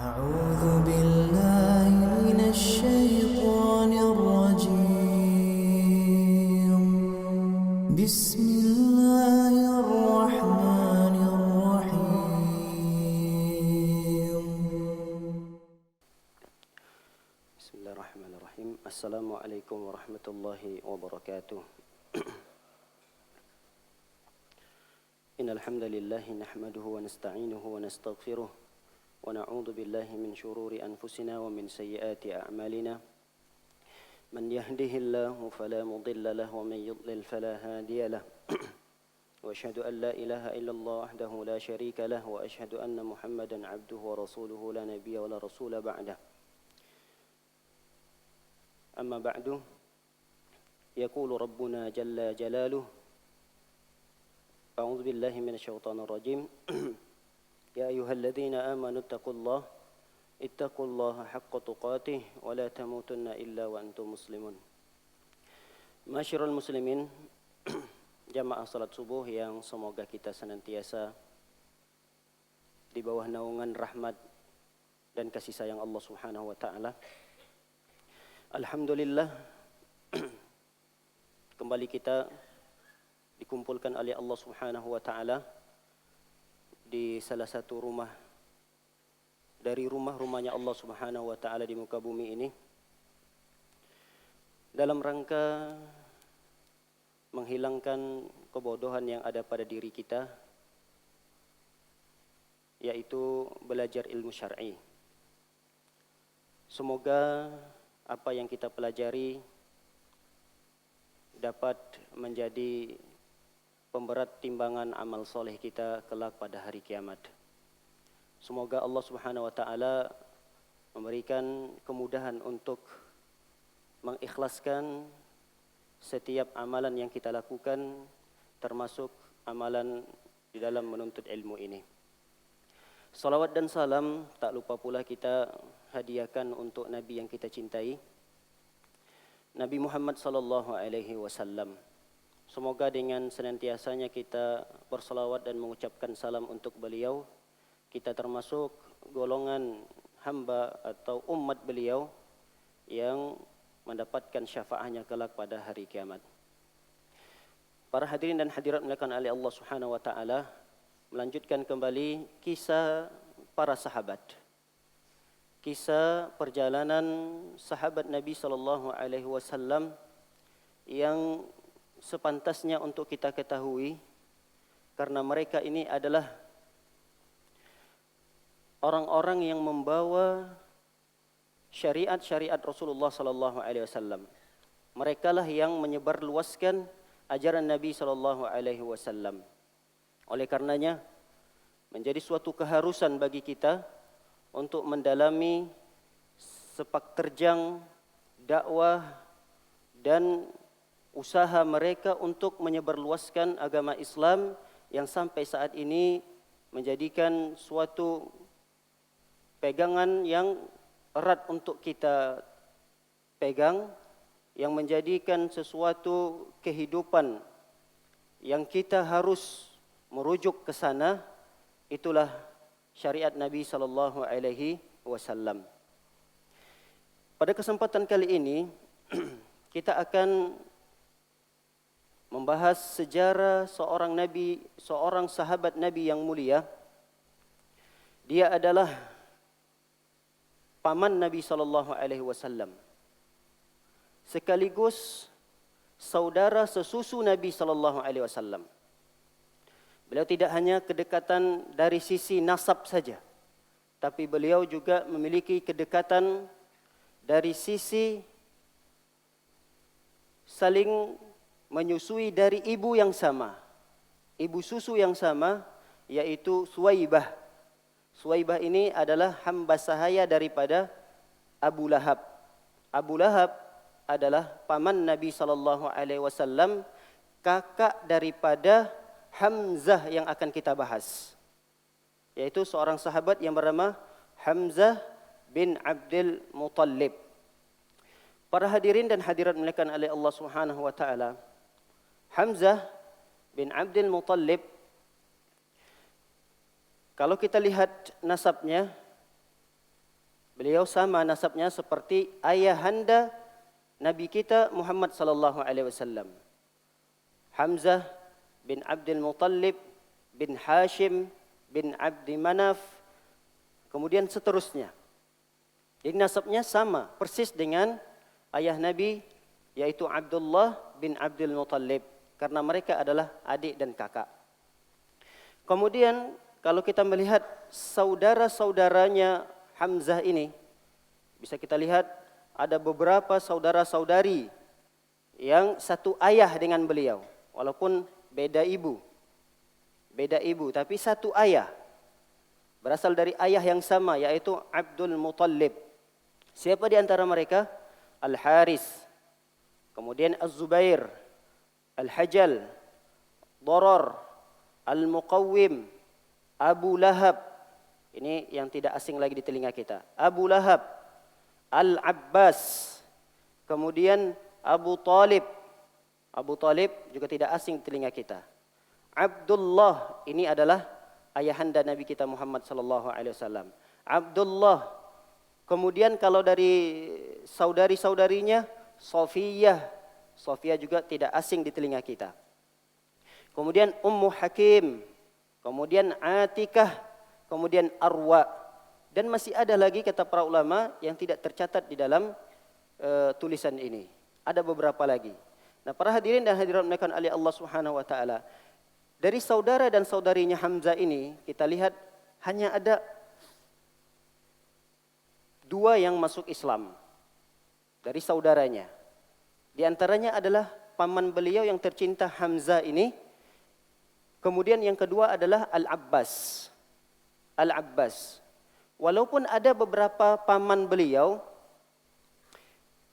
أعوذ بالله من الشيطان الرجيم بسم الله الرحمن الرحيم بسم الله الرحمن الرحيم. السلام عليكم ورحمة الله وبركاته. إن الحمد لله نحمده ونستعينه ونستغفره ونعوذ بالله من شرور أنفسنا ومن سيئات أعمالنا. من يهده الله فلا مضل له ومن يضلل فلا هادي له. وأشهد أن لا إله إلا الله وحده لا شريك له وأشهد أن محمدا عبده ورسوله لا نبي ولا رسول بعده. أما بعد يقول ربنا جل جلاله أعوذ بالله من الشيطان الرجيم يا أيها الذين آمنوا اتقوا الله حق تقاته ولا تموتن إلا وأنتم مسلمون. Masyarul muslimin, jamaah salat subuh yang semoga kita senantiasa di bawah naungan rahmat dan kasih sayang Allah Subhanahu wa taala. Alhamdulillah, kembali kita dikumpulkan oleh Allah Subhanahu wa taala di salah satu rumah dari rumah-rumahnya Allah Subhanahu wa taala di muka bumi ini dalam rangka menghilangkan kebodohan yang ada pada diri kita, yaitu belajar ilmu syar'i. Semoga apa yang kita pelajari dapat menjadi pemberat timbangan amal soleh kita kelak pada hari kiamat. Semoga Allah Subhanahu wa taala memberikan kemudahan untuk mengikhlaskan setiap amalan yang kita lakukan, termasuk amalan di dalam menuntut ilmu ini. Salawat dan salam tak lupa pula kita hadiahkan untuk Nabi yang kita cintai, Nabi Muhammad sallallahu alaihi wasallam. Semoga dengan senantiasanya kita bersalawat dan mengucapkan salam untuk beliau, kita termasuk golongan hamba atau umat beliau yang mendapatkan syafaatnya kelak pada hari kiamat. Para hadirin dan hadirat dimuliakan oleh Allah Subhanahu wa taala, melanjutkan kembali kisah para sahabat. Kisah perjalanan sahabat Nabi sallallahu alaihi wasallam yang sepantasnya untuk kita ketahui, karena mereka ini adalah orang-orang yang membawa syariat-syariat Rasulullah sallallahu alaihi wasallam. Merekalah yang menyebarluaskan ajaran Nabi sallallahu alaihi wasallam. Oleh karenanya menjadi suatu keharusan bagi kita untuk mendalami sepak terjang dakwah dan usaha mereka untuk menyebarluaskan agama Islam yang sampai saat ini menjadikan suatu pegangan yang erat untuk kita pegang, yang menjadikan sesuatu kehidupan yang kita harus merujuk ke sana. Itulah syariat Nabi sallallahu alaihi wasallam. Pada kesempatan kali ini kita akan membahas sejarah seorang nabi, seorang sahabat Nabi yang mulia. Dia adalah paman Nabi sallallahu alaihi wasallam, sekaligus saudara sesusu Nabi sallallahu alaihi wasallam. Beliau tidak hanya kedekatan dari sisi nasab saja, tapi beliau juga memiliki kedekatan dari sisi saling menyusui dari ibu yang sama, ibu susu yang sama, yaitu Suwaibah. Suwaibah ini adalah hamba sahaya daripada Abu Lahab. Abu Lahab adalah paman Nabi sallallahu alaihi wasallam, kakak daripada Hamzah yang akan kita bahas, yaitu seorang sahabat yang bernama Hamzah bin Abdul Muttalib. Para hadirin dan hadirat dimuliakan oleh Allah Subhanahu wa taala, Hamzah bin Abdul Muttalib, kalau kita lihat nasabnya, Beliau sama nasabnya seperti ayahanda Nabi kita Muhammad sallallahu alaihi wasallam. Hamzah bin Abdul Muttalib bin Hashim bin Abdi Manaf, kemudian seterusnya. Jadi nasabnya sama persis dengan ayah Nabi, yaitu Abdullah bin Abdul Muttalib, karena mereka adalah adik dan kakak. Kemudian kalau kita melihat saudara-saudaranya Hamzah ini, bisa kita lihat ada beberapa saudara-saudari yang satu ayah dengan beliau, walaupun beda ibu. Beda ibu tapi satu ayah. Berasal dari ayah yang sama, yaitu Abdul Muttalib. Siapa di antara mereka? Al-Haris, kemudian Az-Zubair, Al-Hajal, Darar, Al-Muqawwim, Abu Lahab. Ini yang tidak asing lagi di telinga kita. Abu Lahab, Al-Abbas, kemudian Abu Talib. Abu Talib juga tidak asing di telinga kita. Abdullah, ini adalah ayahanda Nabi kita Muhammad sallallahu alaihi wasallam. Abdullah. Kemudian kalau dari saudari-saudarinya, Sofiyah. Sofiyah juga tidak asing di telinga kita. Kemudian Ummu Hakim, kemudian Atikah, kemudian Arwa, dan masih ada lagi kata para ulama yang tidak tercatat di dalam tulisan ini. Ada beberapa lagi. Nah, para hadirin dan hadirat dimuliakan oleh Allah Subhanahu wa taala, dari saudara dan saudarinya Hamzah ini kita lihat hanya ada 2 yang masuk Islam dari saudaranya. Di antaranya adalah paman beliau yang tercinta Hamzah ini. Kemudian yang kedua adalah Al-Abbas. Al-Abbas. Walaupun ada beberapa paman beliau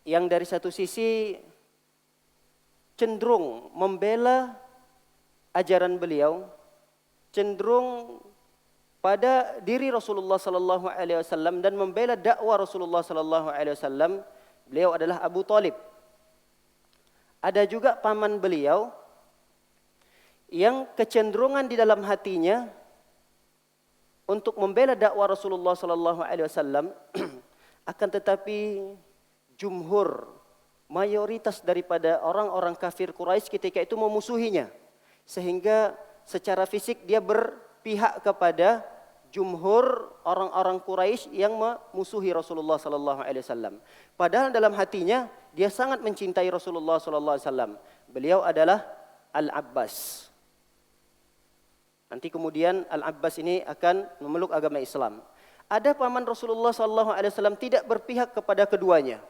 yang dari satu sisi cenderung membela ajaran beliau, cenderung pada diri Rasulullah sallallahu alaihi wasallam dan membela dakwah Rasulullah sallallahu alaihi wasallam, beliau adalah Abu Talib. Ada juga paman beliau yang kecenderungan di dalam hatinya untuk membela dakwah Rasulullah sallallahu alaihi wasallam, akan tetapi jumhur, mayoritas daripada orang-orang kafir Quraisy ketika itu memusuhinya, sehingga secara fisik dia berpihak kepada jumhur orang-orang Quraisy yang memusuhi Rasulullah sallallahu alaihi wasallam. Padahal dalam hatinya dia sangat mencintai Rasulullah sallallahu alaihi wasallam. Beliau adalah Al-Abbas. Nanti kemudian Al-Abbas ini akan memeluk agama Islam. Ada paman Rasulullah sallallahu alaihi wasallam tidak berpihak kepada keduanya.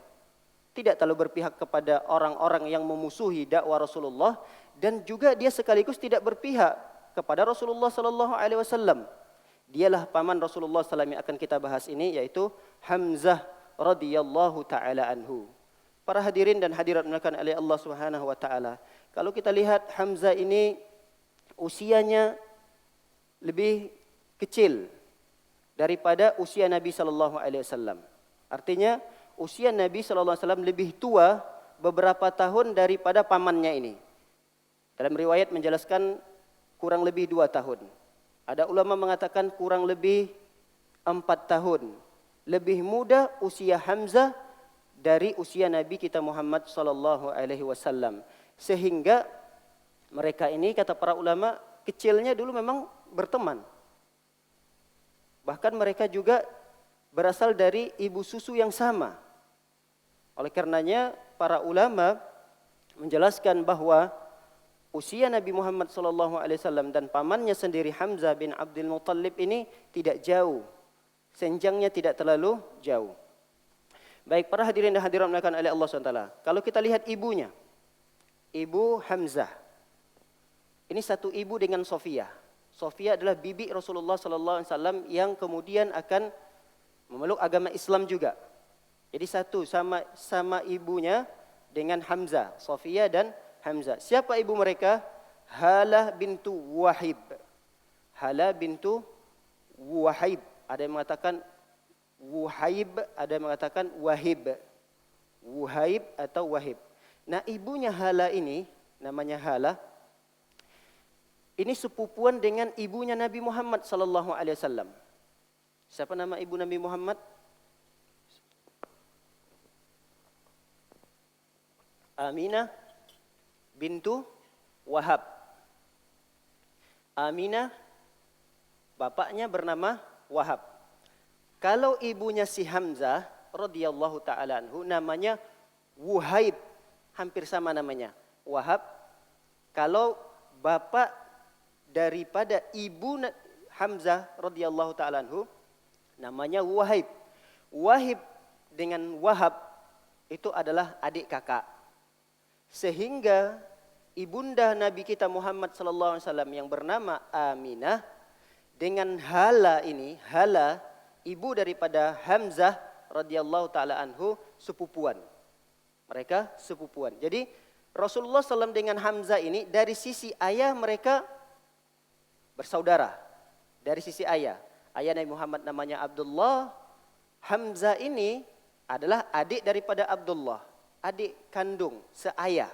Tidak terlalu berpihak kepada orang-orang yang memusuhi dakwah Rasulullah, dan juga dia sekaligus tidak berpihak kepada Rasulullah sallallahu alaihi wasallam. Dialah paman Rasulullah sallallahu alaihi wasallam yang akan kita bahas ini, yaitu Hamzah radhiyallahu taala anhu. Para hadirin dan hadirat dimuliakan oleh Allah Subhanahu wa taala, kalau kita lihat Hamzah ini usianya lebih kecil daripada usia Nabi sallallahu alaihi wasallam. Artinya usia Nabi sallallahu alaihi wasallam lebih tua beberapa tahun daripada pamannya ini. Dalam riwayat menjelaskan kurang lebih 2 tahun. Ada ulama mengatakan kurang lebih 4 tahun. Lebih muda usia Hamzah dari usia Nabi kita Muhammad sallallahu alaihi wasallam. Sehingga mereka ini, kata para ulama, kecilnya dulu memang berteman. Bahkan mereka juga berasal dari ibu susu yang sama. Oleh karenanya para ulama menjelaskan bahwa usia Nabi Muhammad SAW dan pamannya sendiri Hamzah bin Abdul Muttalib ini tidak jauh. Senjangnya tidak terlalu jauh. Baik, para hadirin dan hadirat dimuliakan oleh Allah SWT. Kalau kita lihat ibunya, ibu Hamzah. Ini satu ibu dengan Sofiyah. Sofiyah adalah bibi Rasulullah SAW yang kemudian akan memeluk agama Islam juga. Jadi satu sama ibunya dengan Hamzah, Sofiyah dan Hamzah. Siapa ibu mereka? Halah bintu Wahib. Halah bintu Wahib. Ada yang mengatakan Wuhaib, ada yang mengatakan Wahib. Wuhaib atau Wahib. Nah, ibunya Halah ini namanya Halah. Ini sepupuan dengan ibunya Nabi Muhammad sallallahu alaihi wasallam. Siapa nama ibu Nabi Muhammad? Aminah bintu Wahab. Aminah bapaknya bernama Wahab. Kalau ibunya si Hamzah radhiyallahu taala anhu namanya Wuhaib, hampir sama namanya. Wahab. Kalau bapak daripada ibu Hamzah radhiyallahu taala anhu namanya Wuhaib. Wahib dengan Wahab itu adalah adik kakak. Sehingga ibunda Nabi kita Muhammad sallallahu alaihi wasallam yang bernama Aminah dengan Hala ini, Hala ibu daripada Hamzah radhiyallahu taala anhu sepupuan. Mereka sepupuan. Jadi Rasulullah SAW dengan Hamzah ini dari sisi ayah mereka bersaudara. Dari sisi ayah. Ayah Nabi Muhammad namanya Abdullah. Hamzah ini adalah adik daripada Abdullah. Adik kandung, seayah.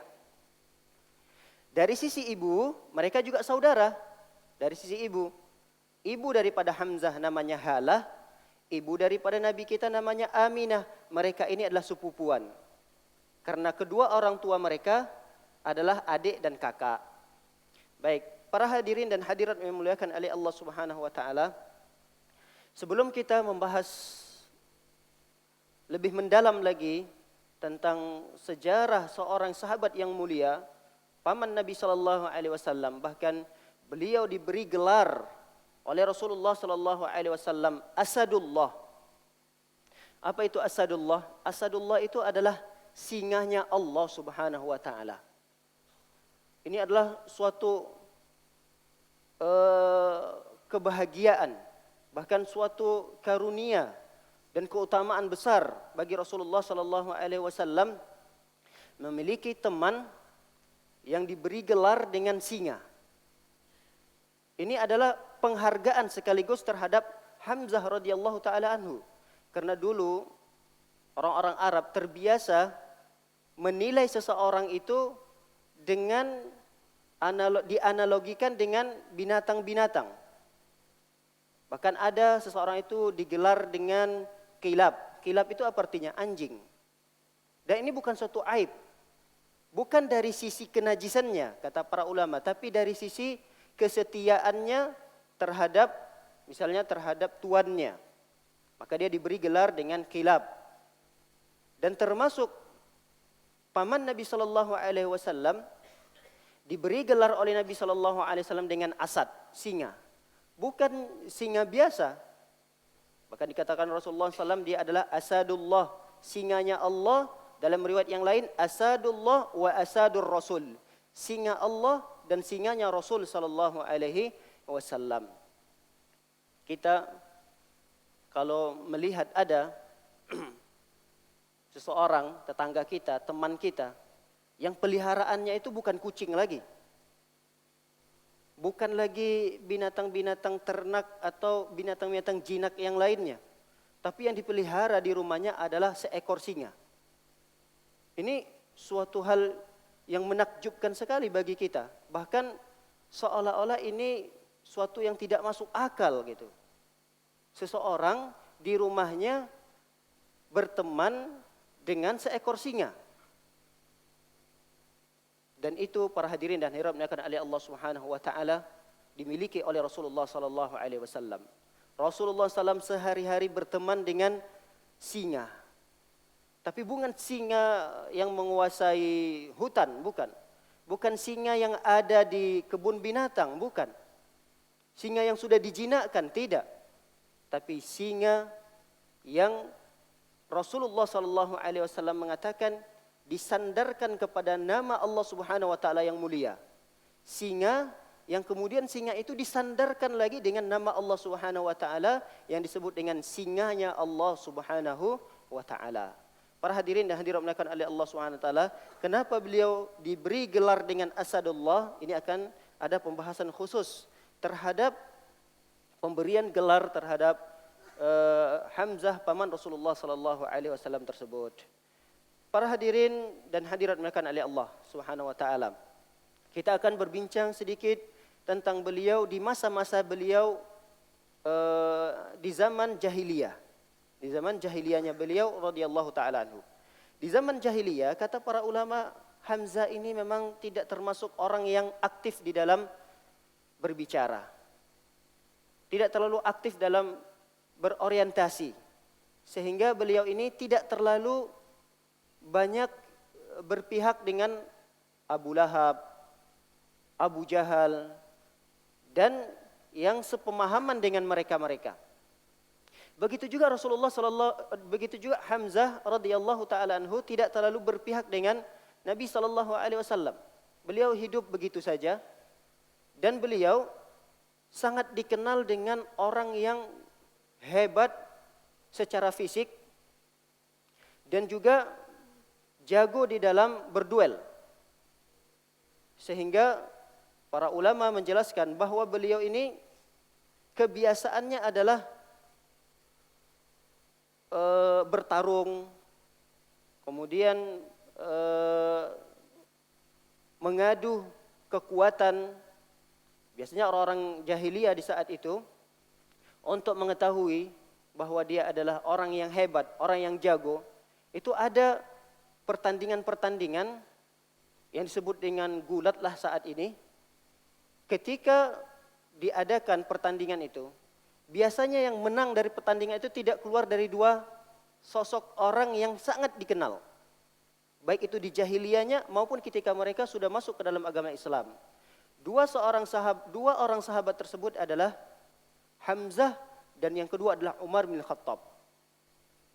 Dari sisi ibu, mereka juga saudara. Dari sisi ibu. Ibu daripada Hamzah namanya Halah. Ibu daripada Nabi kita namanya Aminah. Mereka ini adalah sepupuan. Karena kedua orang tua mereka adalah adik dan kakak. Baik, para hadirin dan hadirat yang dimuliakan oleh Allah Subhanahu wa taala. Sebelum kita membahas lebih mendalam lagi tentang sejarah seorang sahabat yang mulia, paman Nabi sallallahu alaihi wasallam, bahkan beliau diberi gelar oleh Rasulullah sallallahu alaihi wasallam Asadullah. Apa itu Asadullah? Asadullah itu adalah singanya Allah Subhanahu wa taala. Ini adalah suatu kebahagiaan, bahkan suatu karunia dan keutamaan besar bagi Rasulullah sallallahu alaihi wasallam memiliki teman yang diberi gelar dengan singa. Ini adalah penghargaan sekaligus terhadap Hamzah radhiyallahu taala anhu. Karena dulu orang-orang Arab terbiasa menilai seseorang itu dengan dianalogikan dengan binatang-binatang. Bahkan ada seseorang itu digelar dengan kilab. Kilab itu apa artinya? Anjing. Dan ini bukan suatu aib. Bukan dari sisi kenajisannya, kata para ulama, tapi dari sisi kesetiaannya terhadap, misalnya terhadap tuannya. Maka dia diberi gelar dengan kilab. Dan termasuk paman Nabi sallallahu alaihi wasallam diberi gelar oleh Nabi sallallahu alaihi wasallam dengan Asad, singa. Bukan singa biasa. Bahkan dikatakan Rasulullah SAW dia adalah Asadullah, singanya Allah. Dalam riwayat yang lain Asadullah wa Asadur Rasul, singa Allah dan singanya Rasul sallallahu alaihi wasallam. Kita kalau melihat ada seseorang tetangga kita, teman kita yang peliharaannya itu bukan kucing lagi. Bukan lagi binatang-binatang ternak atau binatang-binatang jinak yang lainnya. Tapi yang dipelihara di rumahnya adalah seekor singa. Ini suatu hal yang menakjubkan sekali bagi kita. Bahkan seolah-olah ini suatu yang tidak masuk akal gitu. Seseorang di rumahnya berteman dengan seekor singa. Dan itu para hadirin dan hadirat dimuliakan oleh Allah Subhanahu wa taala dimiliki oleh Rasulullah sallallahu alaihi wasallam. Rasulullah SAW sehari-hari berteman dengan singa. Tapi bukan singa yang menguasai hutan, bukan. Bukan singa yang ada di kebun binatang, bukan. Singa yang sudah dijinakkan, tidak. Tapi singa yang Rasulullah sallallahu alaihi wasallam mengatakan disandarkan kepada nama Allah Subhanahu wa taala yang mulia. Singa yang kemudian singa itu disandarkan lagi dengan nama Allah Subhanahu wa taala yang disebut dengan singanya Allah Subhanahu wa taala. Para hadirin dan hadirat dimuliakan oleh Allah Subhanahu wa taala, kenapa beliau diberi gelar dengan Asadullah? Ini akan ada pembahasan khusus terhadap pemberian gelar terhadap Hamzah paman Rasulullah sallallahu alaihi wasallam tersebut. Para hadirin dan hadirat dimuliakan oleh Allah Subhanahu wa taala, kita akan berbincang sedikit tentang beliau di masa-masa beliau di zaman jahiliyah. Di zaman jahiliyahnya beliau radhiyallahu taala anhu. Di zaman jahiliyah kata para ulama Hamzah ini memang tidak termasuk orang yang aktif di dalam berbicara. Tidak terlalu aktif dalam berorientasi. Sehingga beliau ini tidak terlalu banyak berpihak dengan Abu Lahab, Abu Jahal, dan yang sepemahaman dengan mereka-mereka. Begitu juga begitu juga Hamzah radhiyallahu taala anhu tidak terlalu berpihak dengan Nabi sallallahu alaihi wasallam. Beliau hidup begitu saja dan beliau sangat dikenal dengan orang yang hebat secara fisik dan juga jago di dalam berduel. Sehingga para ulama menjelaskan bahwa beliau ini kebiasaannya adalah bertarung, kemudian mengadu kekuatan. Biasanya orang-orang jahiliyah di saat itu untuk mengetahui bahwa dia adalah orang yang hebat, orang yang jago, itu ada pertandingan-pertandingan yang disebut dengan gulat lah saat ini. Ketika diadakan pertandingan itu, biasanya yang menang dari pertandingan itu tidak keluar dari dua sosok orang yang sangat dikenal. Baik itu di jahiliyahnya maupun ketika mereka sudah masuk ke dalam agama Islam. Dua orang sahabat tersebut adalah Hamzah dan yang kedua adalah Umar bin Khattab.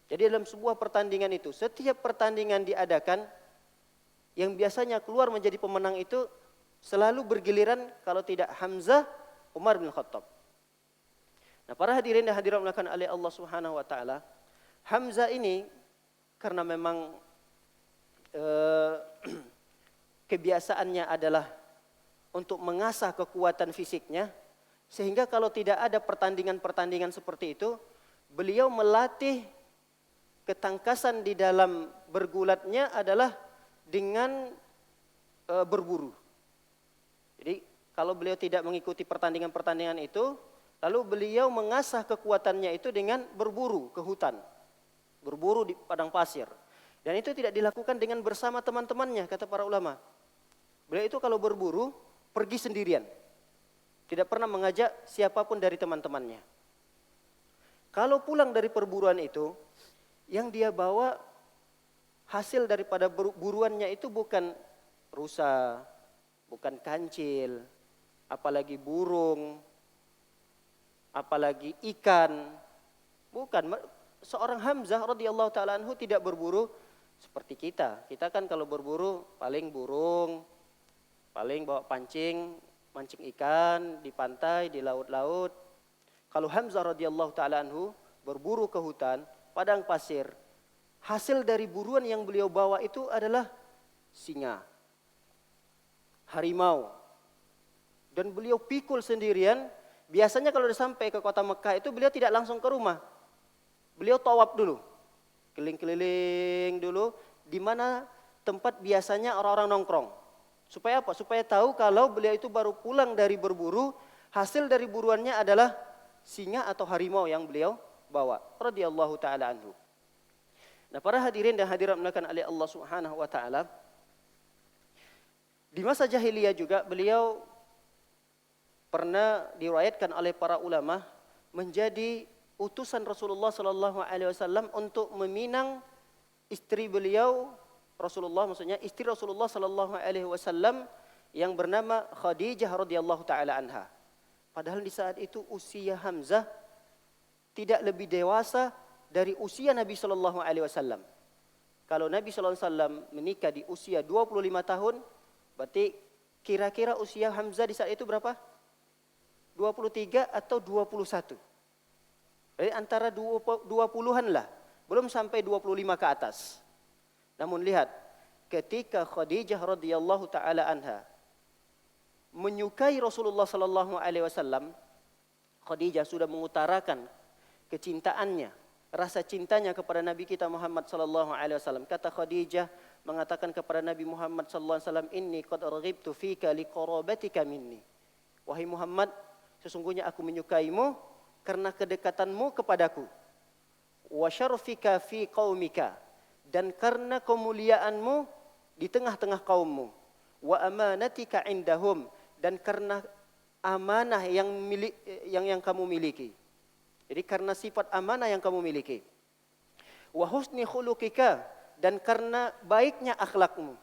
Jadi dalam sebuah pertandingan itu, setiap pertandingan diadakan, yang biasanya keluar menjadi pemenang itu selalu bergiliran kalau tidak Hamzah, Umar bin Khattab. Nah, para hadirin dan hadirat mulakan oleh Allah Subhanahu wa taala, Hamzah ini karena memang kebiasaannya adalah untuk mengasah kekuatan fisiknya, sehingga kalau tidak ada pertandingan-pertandingan seperti itu, beliau melatih ketangkasan di dalam bergulatnya adalah dengan berburu. Jadi kalau beliau tidak mengikuti pertandingan-pertandingan itu, lalu beliau mengasah kekuatannya itu dengan berburu ke hutan, berburu di padang pasir. Dan itu tidak dilakukan dengan bersama teman-temannya, kata para ulama. Beliau itu kalau berburu pergi sendirian, tidak pernah mengajak siapapun dari teman-temannya. Kalau pulang dari perburuan itu, yang dia bawa hasil daripada buruannya itu bukan rusa, bukan kancil, apalagi burung, apalagi ikan. Bukan. Seorang Hamzah radhiyallahu taala anhu tidak berburu seperti kita. Kita kan kalau berburu paling burung, paling bawa mancing ikan di pantai, di laut-laut. Kalau Hamzah radhiyallahu taala anhu berburu ke hutan, padang pasir, hasil dari buruan yang beliau bawa itu adalah singa, harimau. Dan beliau pikul sendirian. Biasanya kalau sudah sampai ke kota Mekah itu beliau tidak langsung ke rumah. Beliau tawaf dulu, keliling-keliling dulu di mana tempat biasanya orang-orang nongkrong. Supaya apa? Supaya tahu kalau beliau itu baru pulang dari berburu, hasil dari buruannya adalah singa atau harimau yang beliau bawa. Radhiyallahu taala anhu. Nah, para hadirin dan hadirat mulakan oleh Allah Subhanahu wa taala, di masa jahiliyah juga beliau pernah diriwayatkan oleh para ulama menjadi utusan Rasulullah sallallahu alaihi wasallam untuk meminang istri beliau, Rasulullah maksudnya istri Rasulullah sallallahu alaihi wasallam yang bernama Khadijah radhiyallahu taala anha. Padahal di saat itu usia Hamzah tidak lebih dewasa dari usia Nabi sallallahu alaihi wasallam. Kalau Nabi sallallahu alaihi wasallam menikah di usia 25 tahun, berarti kira-kira usia Hamzah di saat itu berapa? 23 atau 21. Jadi antara 20-an lah, belum sampai 25 ke atas. Namun lihat, ketika Khadijah radhiyallahu taala anha menyukai Rasulullah sallallahu alaihi wasallam, Khadijah sudah mengutarakan kecintaannya, rasa cintanya kepada Nabi kita Muhammad sallallahu alaihi wasallam. Kata Khadijah mengatakan kepada Nabi Muhammad sallallahu alaihi wasallam, "Inni qad raghibtu fika liqarabatika minni." Wahai Muhammad, sesungguhnya aku menyukaimu karena kedekatanmu kepadaku. Wa syarfika fi qaumika, dan karena kemuliaanmu di tengah-tengah kaummu, wa amanatika indahum, dan karena amanah yang kamu miliki. Jadi karena sifat amanah yang kamu miliki. Wa husni khuluqika, dan karena baiknya akhlakmu.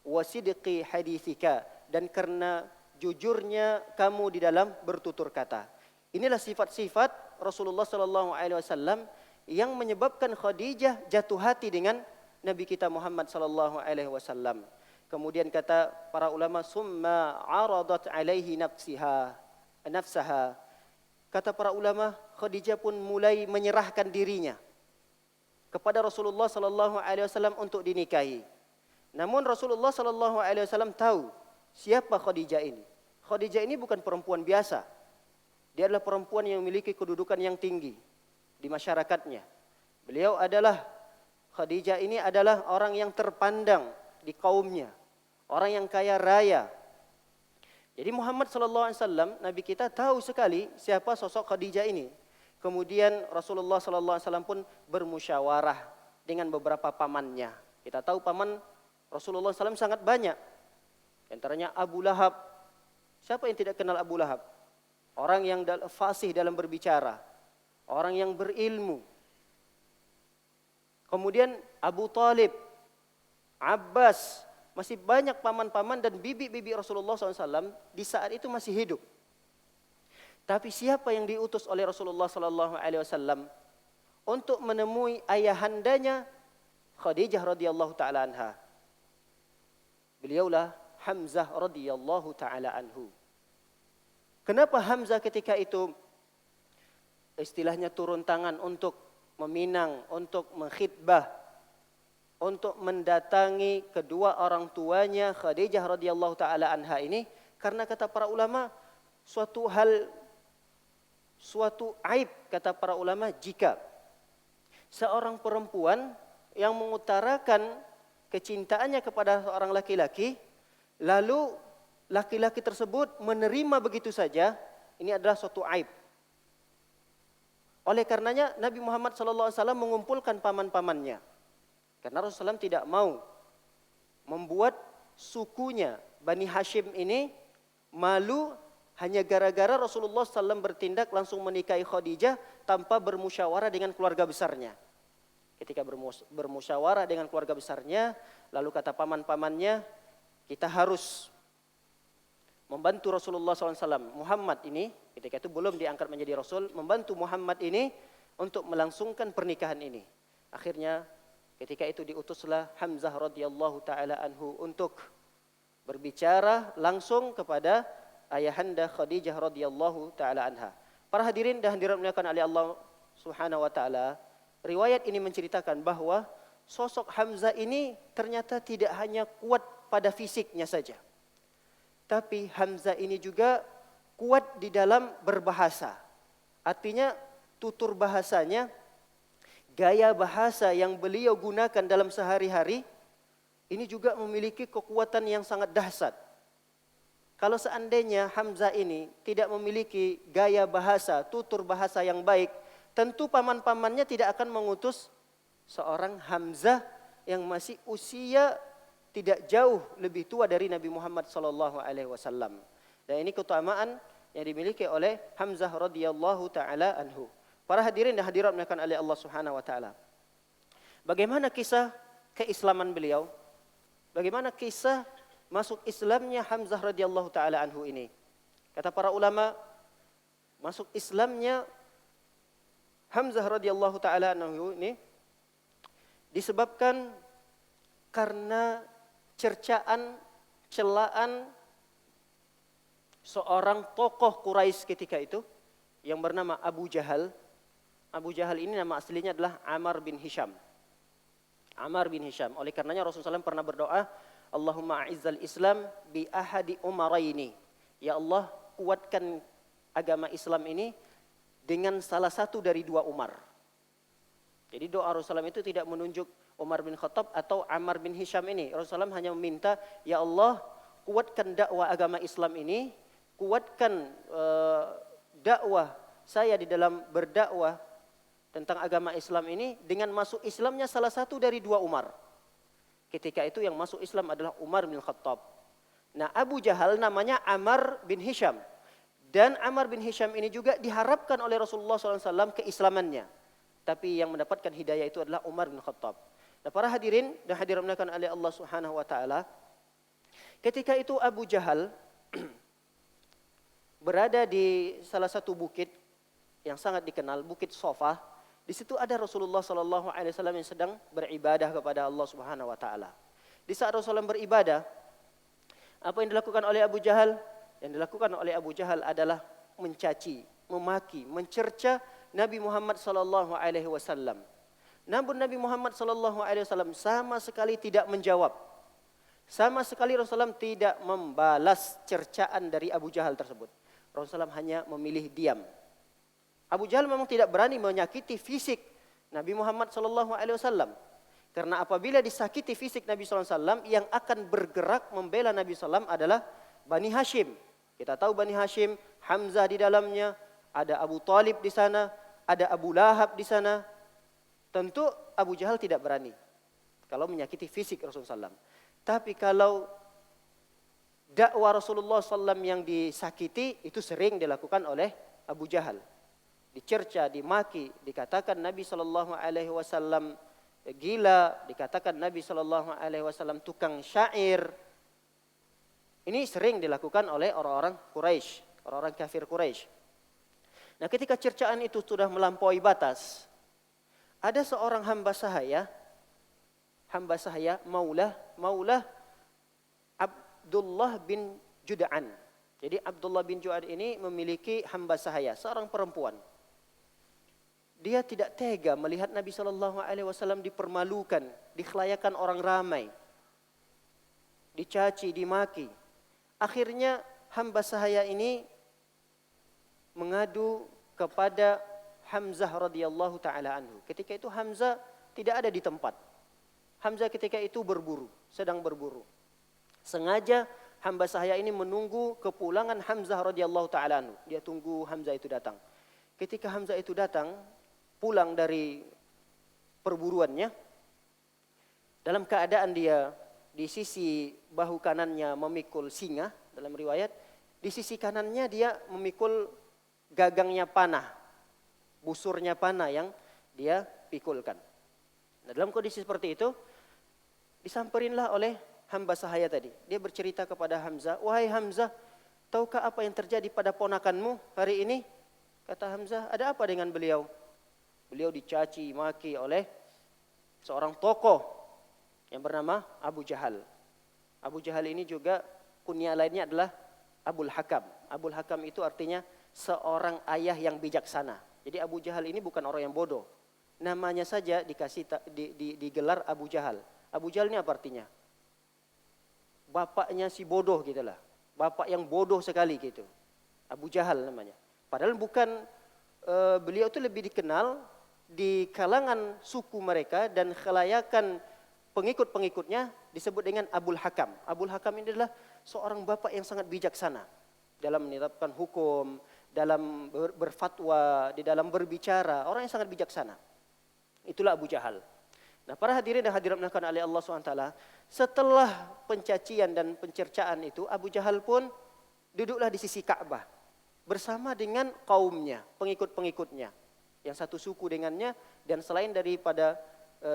Wa sidqi hadithika, dan karena jujurnya kamu di dalam bertutur kata. Inilah sifat-sifat Rasulullah sallallahu alaihi wasallam yang menyebabkan Khadijah jatuh hati dengan Nabi kita Muhammad sallallahu alaihi wasallam. Kemudian kata para ulama, summa aradat alaihi nafsaha. Kata para ulama, Khadijah pun mulai menyerahkan dirinya kepada Rasulullah sallallahu alaihi wasallam untuk dinikahi. Namun Rasulullah sallallahu alaihi wasallam tahu siapa Khadijah ini. Khadijah ini bukan perempuan biasa. Dia adalah perempuan yang memiliki kedudukan yang tinggi di masyarakatnya. Khadijah ini adalah orang yang terpandang di kaumnya, orang yang kaya raya. Jadi Muhammad sallallahu alaihi wasallam, Nabi kita tahu sekali siapa sosok Khadijah ini. Kemudian Rasulullah sallallahu alaihi wasallam pun bermusyawarah dengan beberapa pamannya. Kita tahu paman Rasulullah SAW sangat banyak. Di antaranya Abu Lahab. Siapa yang tidak kenal Abu Lahab? Orang yang fasih dalam berbicara, orang yang berilmu. Kemudian Abu Talib, Abbas, masih banyak paman-paman dan bibi-bibi Rasulullah SAW di saat itu masih hidup. Tapi siapa yang diutus oleh Rasulullah SAW untuk menemui ayahandanya Khadijah radhiyallahu taala anha? Beliaulah Hamzah radhiyallahu taala anhu. Kenapa Hamzah ketika itu istilahnya turun tangan untuk meminang, untuk mengkhitbah, untuk mendatangi kedua orang tuanya Khadijah radhiyallahu taala anha ini? Karena kata para ulama, suatu aib kata para ulama jika seorang perempuan yang mengutarakan kecintaannya kepada seorang laki-laki, lalu laki-laki tersebut menerima begitu saja, ini adalah suatu aib. Oleh karenanya Nabi Muhammad SAW mengumpulkan paman-pamannya. Karena Rasulullah SAW tidak mau membuat sukunya Bani Hashim ini malu hanya gara-gara Rasulullah SAW bertindak langsung menikahi Khadijah tanpa bermusyawarah dengan keluarga besarnya. Ketika bermusyawarah dengan keluarga besarnya, lalu kata paman-pamannya, kita harus membantu Rasulullah SAW. Muhammad ini, ketika itu belum diangkat menjadi Rasul, membantu Muhammad ini untuk melangsungkan pernikahan ini. Akhirnya ketika itu diutuslah Hamzah radhiyallahu taala anhu untuk berbicara langsung kepada ayahanda Khadijah radhiyallahu taala anha. Para hadirin dan hadirat dimuliakan oleh Allah Subhanahu wa taala, riwayat ini menceritakan bahwa sosok Hamzah ini ternyata tidak hanya kuat pada fisiknya saja. Tapi Hamzah ini juga kuat di dalam berbahasa. Artinya tutur bahasanya, gaya bahasa yang beliau gunakan dalam sehari-hari, ini juga memiliki kekuatan yang sangat dahsyat. Kalau seandainya Hamzah ini tidak memiliki gaya bahasa, tutur bahasa yang baik, tentu paman-pamannya tidak akan mengutus seorang Hamzah yang masih usia tidak jauh lebih tua dari Nabi Muhammad SAW. Dan ini keutamaan yang dimiliki oleh Hamzah radhiyallahu taala anhu. Para hadirin dan hadirat dimuliakan oleh Allah Subhanahu wa taala. Bagaimana kisah keislaman beliau? Bagaimana kisah masuk Islamnya Hamzah radhiyallahu taala anhu ini? Kata para ulama, masuk Islamnya Hamzah radhiyallahu taala anhu ini disebabkan karena cercaan, celaan seorang tokoh Quraisy ketika itu yang bernama Abu Jahal. Abu Jahal ini nama aslinya adalah Ammar bin Hisham. Ammar bin Hisham. Oleh karenanya Rasulullah SAW pernah berdoa, Allahumma a'izzal Islam bi ahadi umaraini. Ya Allah, kuatkan agama Islam ini dengan salah satu dari dua Umar. Jadi doa Rasulullah SAW itu tidak menunjuk Umar bin Khattab atau Ammar bin Hisham ini. Rasulullah SAW hanya meminta, ya Allah, kuatkan dakwah agama Islam ini, kuatkan dakwah saya di dalam berdakwah tentang agama Islam ini dengan masuk Islamnya salah satu dari dua Umar. Ketika itu yang masuk Islam adalah Umar bin Khattab. Nah, Abu Jahal namanya Ammar bin Hisham. Dan Ammar bin Hisham ini juga diharapkan oleh Rasulullah SAW keislamannya. Tapi yang mendapatkan hidayah itu adalah Umar bin Khattab. Nah, para hadirin dan hadirat dimuliakan oleh Allah Subhanahu wa taala, ketika itu Abu Jahal berada di salah satu bukit yang sangat dikenal, Bukit Sofa. Di situ ada Rasulullah SAW yang sedang beribadah kepada Allah Subhanahu wa taala. Di saat Rasulullah beribadah, apa yang dilakukan oleh Abu Jahal? Yang dilakukan oleh Abu Jahal adalah mencaci, memaki, mencerca Nabi Muhammad SAW. Namun Nabi Muhammad SAW sama sekali tidak menjawab. Sama sekali Rasulullah tidak membalas cercaan dari Abu Jahal tersebut. Rasulullah hanya memilih diam. Abu Jahal memang tidak berani menyakiti fisik Nabi Muhammad SAW. Karena apabila disakiti fisik Nabi SAW, yang akan bergerak membela Nabi SAW adalah Bani Hashim. Kita tahu Bani Hashim, Hamzah di dalamnya, ada Abu Talib di sana, ada Abu Lahab di sana. Tentu Abu Jahal tidak berani kalau menyakiti fisik Rasulullah SAW. Tapi kalau dakwah Rasulullah SAW yang disakiti, itu sering dilakukan oleh Abu Jahal. Dicerca, dimaki, dikatakan Nabi SAW gila, dikatakan Nabi SAW tukang syair. Ini sering dilakukan oleh orang-orang Quraisy, orang-orang kafir Quraisy. Nah, ketika cercaan itu sudah melampaui batas, ada seorang hamba sahaya Maulah Abdullah bin Jud'an. Jadi Abdullah bin Jud'an ini memiliki hamba sahaya, seorang perempuan. Dia tidak tega melihat Nabi SAW dipermalukan, dikelayakan orang ramai, dicaci, dimaki. Akhirnya hamba sahaya ini mengadu kepada Hamzah radhiyallahu taala anhu. Ketika itu Hamzah tidak ada di tempat. Hamzah ketika itu sedang berburu. Sengaja hamba sahaya ini menunggu kepulangan Hamzah radhiyallahu taala anhu. Dia tunggu Hamzah itu datang. Ketika Hamzah itu datang, pulang dari perburuannya, dalam keadaan dia di sisi bahu kanannya memikul singa, dalam riwayat, di sisi kanannya dia memikul gagangnya panah, busurnya panah yang dia pikulkan. Nah, dalam kondisi seperti itu, disamperinlah oleh hamba sahaya tadi. Dia bercerita kepada Hamzah, "Wahai Hamzah, tahukah apa yang terjadi pada ponakanmu hari ini?" Kata Hamzah, "Ada apa dengan beliau?" Beliau dicaci maki oleh seorang tokoh yang bernama Abu Jahal. Abu Jahal ini juga kunyah lainnya adalah Abul Hakam. Abul Hakam itu artinya seorang ayah yang bijaksana. Jadi Abu Jahal ini bukan orang yang bodoh. Namanya saja digelar Abu Jahal. Abu Jahal ini apa artinya? Bapaknya si bodoh gitulah. Bapak yang bodoh sekali gitu. Abu Jahal namanya. Padahal bukan, beliau itu lebih dikenal di kalangan suku mereka dan khalayakan pengikut-pengikutnya disebut dengan Abul Hakam. Abul Hakam ini adalah seorang bapak yang sangat bijaksana dalam menetapkan hukum, dalam berfatwa, di dalam berbicara, orang yang sangat bijaksana. Itulah Abu Jahal. Nah, para hadirin dan hadirat dimuliakan oleh Allah SWT, setelah pencacian dan pencercaan itu, Abu Jahal pun duduklah di sisi Ka'bah bersama dengan kaumnya, pengikut-pengikutnya, yang satu suku dengannya dan selain daripada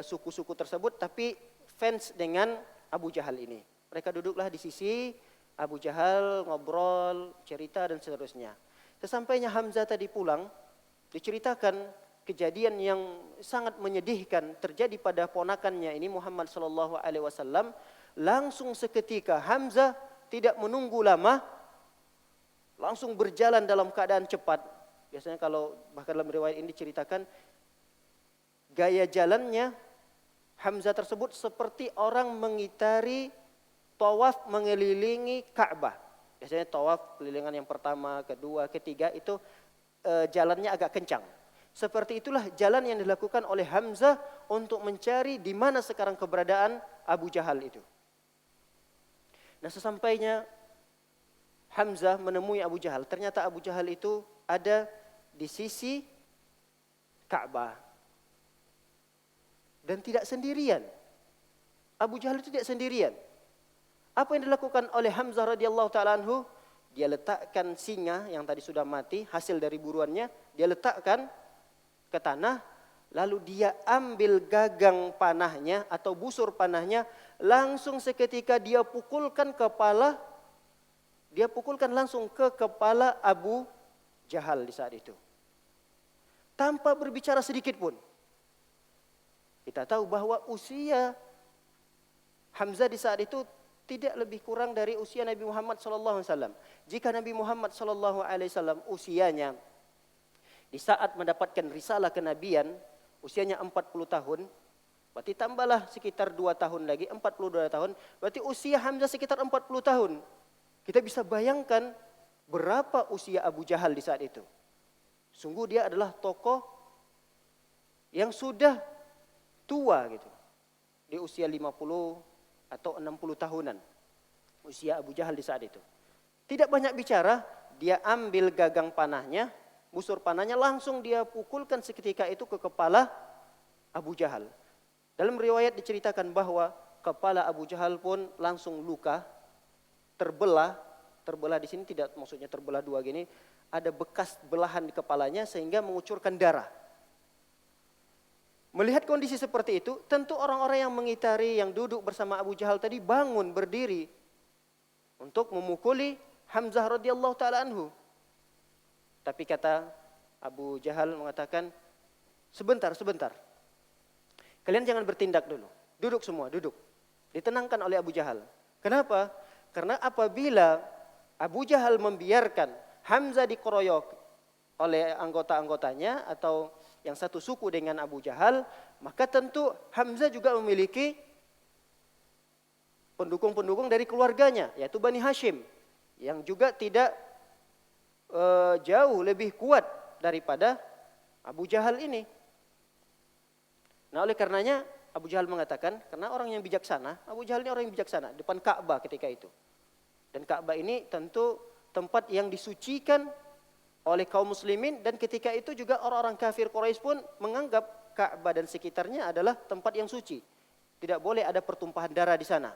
suku-suku tersebut, tapi fans dengan Abu Jahal ini. Mereka duduklah di sisi Abu Jahal, ngobrol, cerita dan seterusnya. Sesampainya Hamzah tadi pulang, diceritakan kejadian yang sangat menyedihkan terjadi pada ponakannya ini Muhammad SAW. Langsung seketika Hamzah tidak menunggu lama, langsung berjalan dalam keadaan cepat. Biasanya kalau bahkan dalam riwayat ini diceritakan gaya jalannya Hamzah tersebut seperti orang mengitari tawaf mengelilingi Ka'bah. Biasanya tawaf kelilingan yang pertama, kedua, ketiga itu jalannya agak kencang. Seperti itulah jalan yang dilakukan oleh Hamzah untuk mencari di mana sekarang keberadaan Abu Jahal itu. Nah, sesampainya Hamzah menemui Abu Jahal, ternyata Abu Jahal itu ada di sisi Ka'bah dan tidak sendirian. Abu Jahal itu tidak sendirian. Apa yang dilakukan oleh Hamzah radhiyallahu taala anhu? Dia letakkan singa yang tadi sudah mati, hasil dari buruannya, dia letakkan ke tanah, lalu dia ambil gagang panahnya atau busur panahnya, langsung seketika dia pukulkan langsung ke kepala Abu Jahal di saat itu. Tanpa berbicara sedikit pun. Kita tahu bahwa usia Hamzah di saat itu tidak lebih kurang dari usia Nabi Muhammad SAW. Jika Nabi Muhammad SAW usianya di saat mendapatkan risalah kenabian, usianya 40 tahun, berarti tambahlah sekitar 2 tahun lagi, 42 tahun, berarti usia Hamzah sekitar 40 tahun. Kita bisa bayangkan berapa usia Abu Jahal di saat itu. Sungguh dia adalah tokoh yang sudah tua gitu. Di usia 50 atau 60 tahunan. Usia Abu Jahal di saat itu. Tidak banyak bicara, dia ambil gagang panahnya, busur panahnya langsung dia pukulkan seketika itu ke kepala Abu Jahal. Dalam riwayat diceritakan bahwa kepala Abu Jahal pun langsung luka, terbelah di sini tidak maksudnya terbelah dua gini, ada bekas belahan di kepalanya sehingga mengucurkan darah. Melihat kondisi seperti itu, tentu orang-orang yang mengitari, yang duduk bersama Abu Jahal tadi bangun berdiri untuk memukuli Hamzah radhiyallahu taala anhu. Tapi kata Abu Jahal mengatakan, sebentar. Kalian jangan bertindak dulu. Duduk semua, duduk. Ditenangkan oleh Abu Jahal. Kenapa? Karena apabila Abu Jahal membiarkan Hamzah dikeroyok oleh anggota-anggotanya atau yang satu suku dengan Abu Jahal, maka tentu Hamzah juga memiliki pendukung-pendukung dari keluarganya, yaitu Bani Hashim, yang juga tidak jauh lebih kuat daripada Abu Jahal ini. Nah, oleh karenanya Abu Jahal mengatakan, karena orang yang bijaksana, Abu Jahal ini orang yang bijaksana, depan Ka'bah ketika itu. Dan Ka'bah ini tentu tempat yang disucikan oleh kaum muslimin, dan ketika itu juga orang-orang kafir Quraisy pun menganggap Ka'bah dan sekitarnya adalah tempat yang suci. Tidak boleh ada pertumpahan darah di sana.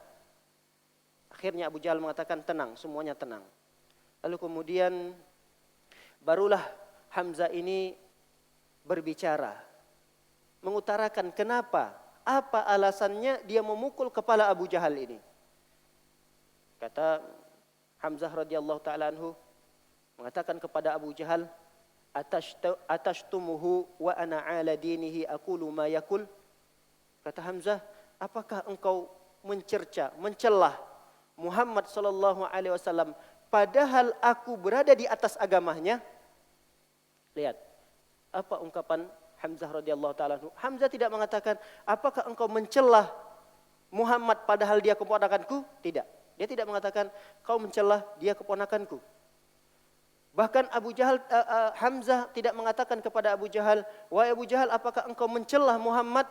Akhirnya Abu Jahal mengatakan tenang, semuanya tenang. Lalu kemudian barulah Hamzah ini berbicara, mengutarakan kenapa, apa alasannya dia memukul kepala Abu Jahal ini. Kata Hamzah radhiyallahu taala anhu, mengatakan kepada Abu Jahal, atashtumuhu wa ana ala dinihi aqulu ma yakul. Kata Hamzah, apakah engkau mencelah Muhammad sallallahu alaihi wasallam padahal aku berada di atas agamanya? Lihat apa ungkapan Hamzah radhiyallahu taala anhu. Hamzah tidak mengatakan, apakah engkau mencelah Muhammad padahal dia keponakanku? Tidak. Dia tidak mengatakan kau mencelah dia keponakanku. Bahkan Hamzah tidak mengatakan kepada Abu Jahal, wahai Abu Jahal, apakah engkau mencelah Muhammad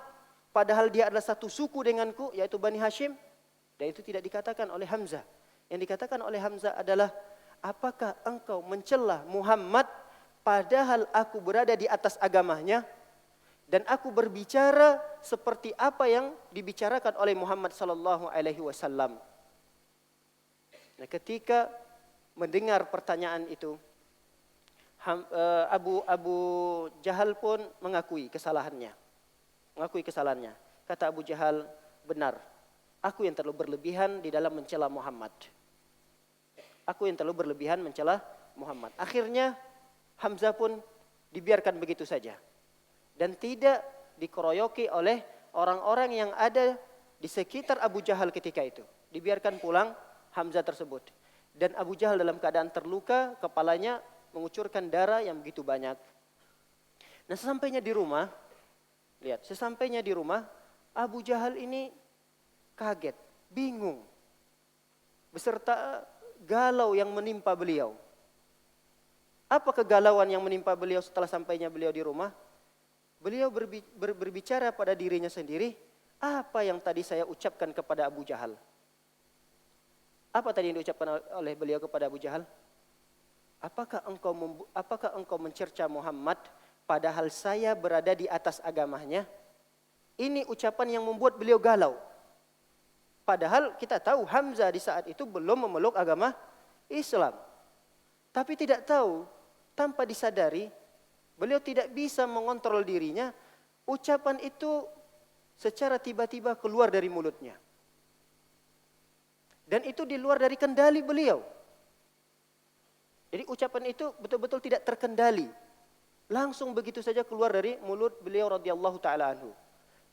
padahal dia adalah satu suku denganku, yaitu Bani Hashim? Dan itu tidak dikatakan oleh Hamzah. Yang dikatakan oleh Hamzah adalah, apakah engkau mencelah Muhammad padahal aku berada di atas agamanya dan aku berbicara seperti apa yang dibicarakan oleh Muhammad sallallahu alaihi wasallam. Nah, ketika mendengar pertanyaan itu, Abu Jahal pun mengakui kesalahannya. Kata Abu Jahal, benar, aku yang terlalu berlebihan di dalam mencela Muhammad. Akhirnya Hamzah pun dibiarkan begitu saja. Dan tidak dikeroyoki oleh orang-orang yang ada di sekitar Abu Jahal ketika itu. Dibiarkan pulang Hamzah tersebut. Dan Abu Jahal dalam keadaan terluka, kepalanya mengucurkan darah yang begitu banyak. Nah, sesampainya di rumah, Abu Jahal ini kaget, bingung, beserta galau yang menimpa beliau. Apa kegalauan yang menimpa beliau setelah sampainya beliau di rumah? Beliau berbicara pada dirinya sendiri, apa yang tadi saya ucapkan kepada Abu Jahal? Apa tadi yang diucapkan oleh beliau kepada Abu Jahal? Apakah engkau mencerca Muhammad padahal saya berada di atas agamanya? Ini ucapan yang membuat beliau galau. Padahal kita tahu Hamzah di saat itu belum memeluk agama Islam. Tapi tidak tahu, tanpa disadari, beliau tidak bisa mengontrol dirinya. Ucapan itu secara tiba-tiba keluar dari mulutnya. Dan itu di luar dari kendali beliau. Jadi ucapan itu betul-betul tidak terkendali. Langsung begitu saja keluar dari mulut beliau radhiyallahu ta'ala anhu.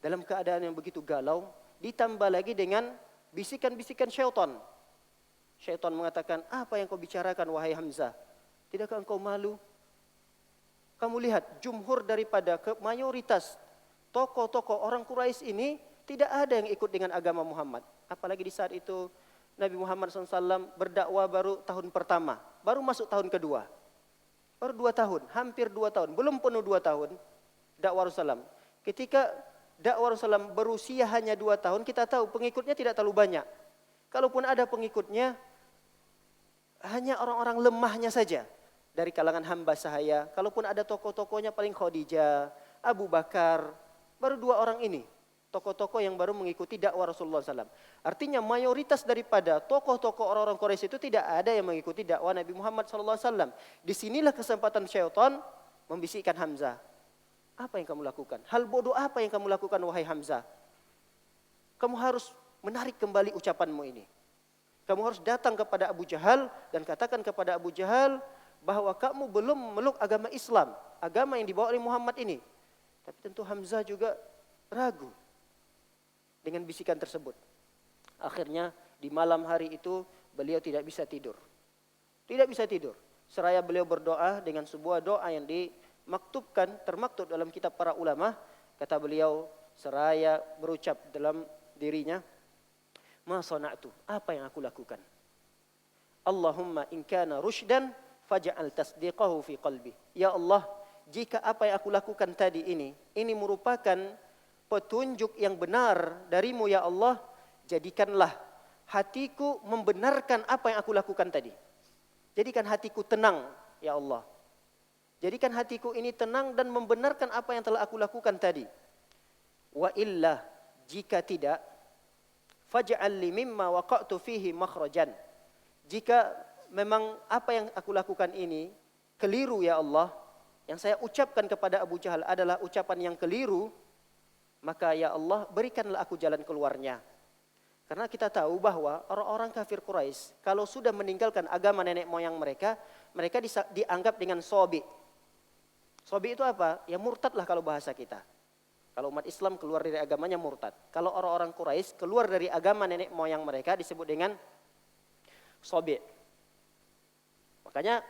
Dalam keadaan yang begitu galau, ditambah lagi dengan bisikan-bisikan syaitan. Syaitan mengatakan, apa yang kau bicarakan wahai Hamzah? Tidakkah engkau malu? Kamu lihat, jumhur daripada mayoritas tokoh-tokoh orang Quraisy ini tidak ada yang ikut dengan agama Muhammad. Apalagi di saat itu Nabi Muhammad SAW berdakwah baru tahun pertama. Baru masuk tahun kedua. Baru 2 tahun, hampir 2 tahun. Belum penuh 2 tahun dakwah Rasulullah. Ketika dakwah Rasulullah berusia hanya 2 tahun, kita tahu pengikutnya tidak terlalu banyak. Kalaupun ada pengikutnya, hanya orang-orang lemahnya saja. Dari kalangan hamba sahaya. Kalaupun ada tokoh-tokohnya paling Khadijah, Abu Bakar. Baru 2 orang ini. Tokoh-tokoh yang baru mengikuti dakwah Rasulullah SAW. Artinya mayoritas daripada tokoh-tokoh orang-orang Quraisy itu tidak ada yang mengikuti dakwah Nabi Muhammad SAW. Disinilah kesempatan syaitan membisikkan Hamzah. Apa yang kamu lakukan? Hal bodoh apa yang kamu lakukan wahai Hamzah? Kamu harus menarik kembali ucapanmu ini. Kamu harus datang kepada Abu Jahal dan katakan kepada Abu Jahal bahwa kamu belum memeluk agama Islam. Agama yang dibawa oleh Muhammad ini. Tapi tentu Hamzah juga ragu dengan bisikan tersebut. Akhirnya di malam hari itu beliau tidak bisa tidur. Tidak bisa tidur. Seraya beliau berdoa dengan sebuah doa yang dimaktubkan, termaktub dalam kitab para ulama. Kata beliau seraya berucap dalam dirinya, ma sana'tu, apa yang aku lakukan? Allahumma in kana rusydan faj'al tasdiqahu fi qalbi. Ya Allah, jika apa yang aku lakukan tadi ini merupakan petunjuk yang benar darimu ya Allah, jadikanlah hatiku membenarkan apa yang aku lakukan tadi. Jadikan hatiku tenang ya Allah. Jadikan hatiku ini tenang dan membenarkan apa yang telah aku lakukan tadi. Wa illa, jika tidak, faj'al li mimma waqa'tu fihi makhrajan. Jika memang apa yang aku lakukan ini keliru ya Allah, yang saya ucapkan kepada Abu Jahal adalah ucapan yang keliru, maka ya Allah berikanlah aku jalan keluarnya. Karena kita tahu bahwa orang-orang kafir Quraisy kalau sudah meninggalkan agama nenek moyang mereka, mereka dianggap dengan sobi. Sobi itu apa? Ya murtad lah kalau bahasa kita. Kalau umat Islam keluar dari agamanya murtad. Kalau orang-orang Quraisy keluar dari agama nenek moyang mereka disebut dengan sobi. Makanya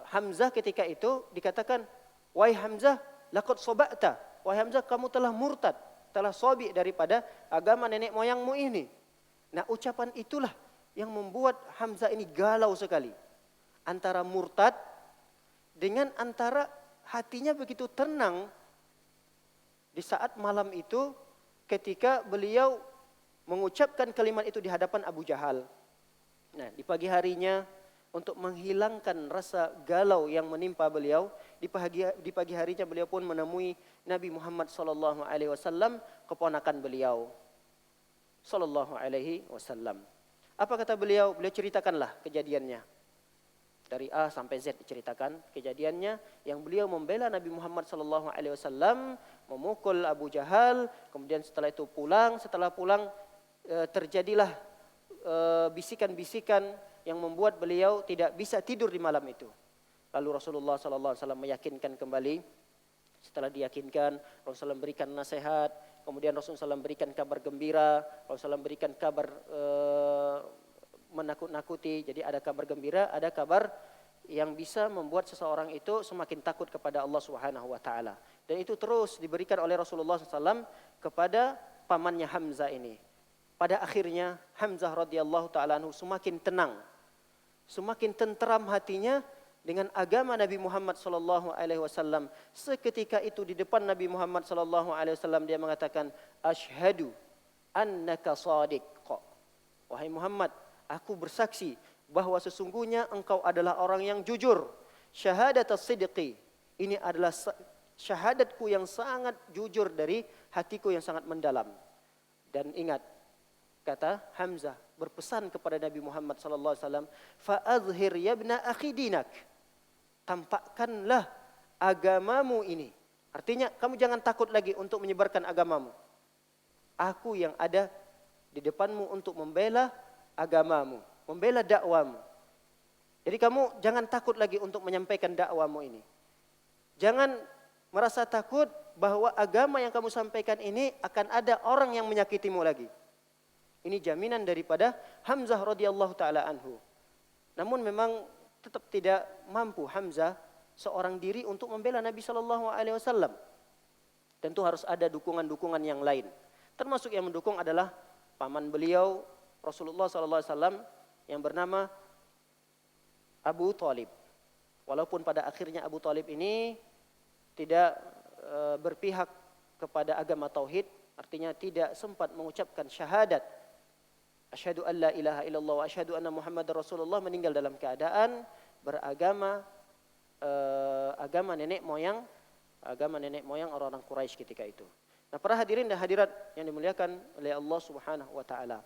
Hamzah ketika itu dikatakan, wahai Hamzah, laqad soba'ta. Wahai Hamzah, kamu telah murtad, telah sobi daripada agama nenek moyangmu ini. Nah, ucapan itulah yang membuat Hamzah ini galau sekali. Antara murtad dengan antara hatinya begitu tenang di saat malam itu ketika beliau mengucapkan kalimat itu di hadapan Abu Jahal. Nah, di pagi harinya untuk menghilangkan rasa galau yang menimpa beliau, di pagi harinya beliau pun menemui Nabi Muhammad SAW, keponakan beliau SAW. Apa kata beliau? Beliau ceritakanlah kejadiannya. Dari A sampai Z diceritakan kejadiannya yang beliau membela Nabi Muhammad SAW, memukul Abu Jahal, kemudian setelah itu pulang. Setelah pulang terjadilah bisikan-bisikan yang membuat beliau tidak bisa tidur di malam itu. Lalu Rasulullah SAW meyakinkan kembali. Setelah diyakinkan, Rasulullah berikan nasihat. Kemudian Rasulullah berikan kabar gembira. Rasulullah berikan kabar menakut-nakuti. Jadi ada kabar gembira, ada kabar yang bisa membuat seseorang itu semakin takut kepada Allah Subhanahu Wa Taala. Dan itu terus diberikan oleh Rasulullah SAW kepada pamannya Hamzah ini. Pada akhirnya Hamzah radhiyallahu taala anhu semakin tenang, semakin tenteram hatinya dengan agama Nabi Muhammad sallallahu alaihi wasallam. Seketika itu di depan Nabi Muhammad sallallahu alaihi wasallam dia mengatakan, asyhadu annaka shadiq. Wahai Muhammad, aku bersaksi bahwa sesungguhnya engkau adalah orang yang jujur. Syahadat as-sidqi. Ini adalah syahadatku yang sangat jujur dari hatiku yang sangat mendalam. Dan ingat, kata Hamzah berpesan kepada Nabi Muhammad sallallahu alaihi wasallam, "Fa'adhhir ya ibna akhi dinak." Tampakkanlah agamamu ini. Artinya kamu jangan takut lagi untuk menyebarkan agamamu. Aku yang ada di depanmu untuk membela agamamu, membela dakwamu. Jadi kamu jangan takut lagi untuk menyampaikan dakwamu ini. Jangan merasa takut bahwa agama yang kamu sampaikan ini akan ada orang yang menyakitimu lagi. Ini jaminan daripada Hamzah radhiyallahu taala anhu. Namun memang tetap tidak mampu Hamzah seorang diri untuk membela Nabi sallallahu alaihi wasallam. Tentu harus ada dukungan-dukungan yang lain. Termasuk yang mendukung adalah paman beliau Rasulullah sallallahu alaihi wasallam yang bernama Abu Thalib. Walaupun pada akhirnya Abu Thalib ini tidak berpihak kepada agama tauhid, artinya tidak sempat mengucapkan syahadat asyhadu an la ilaha illallah wa asyhadu anna muhammadar rasulullah, meninggal dalam keadaan beragama agama nenek moyang orang-orang Quraisy ketika itu. Nah, para hadirin dan hadirat yang dimuliakan oleh Allah Subhanahu wa taala.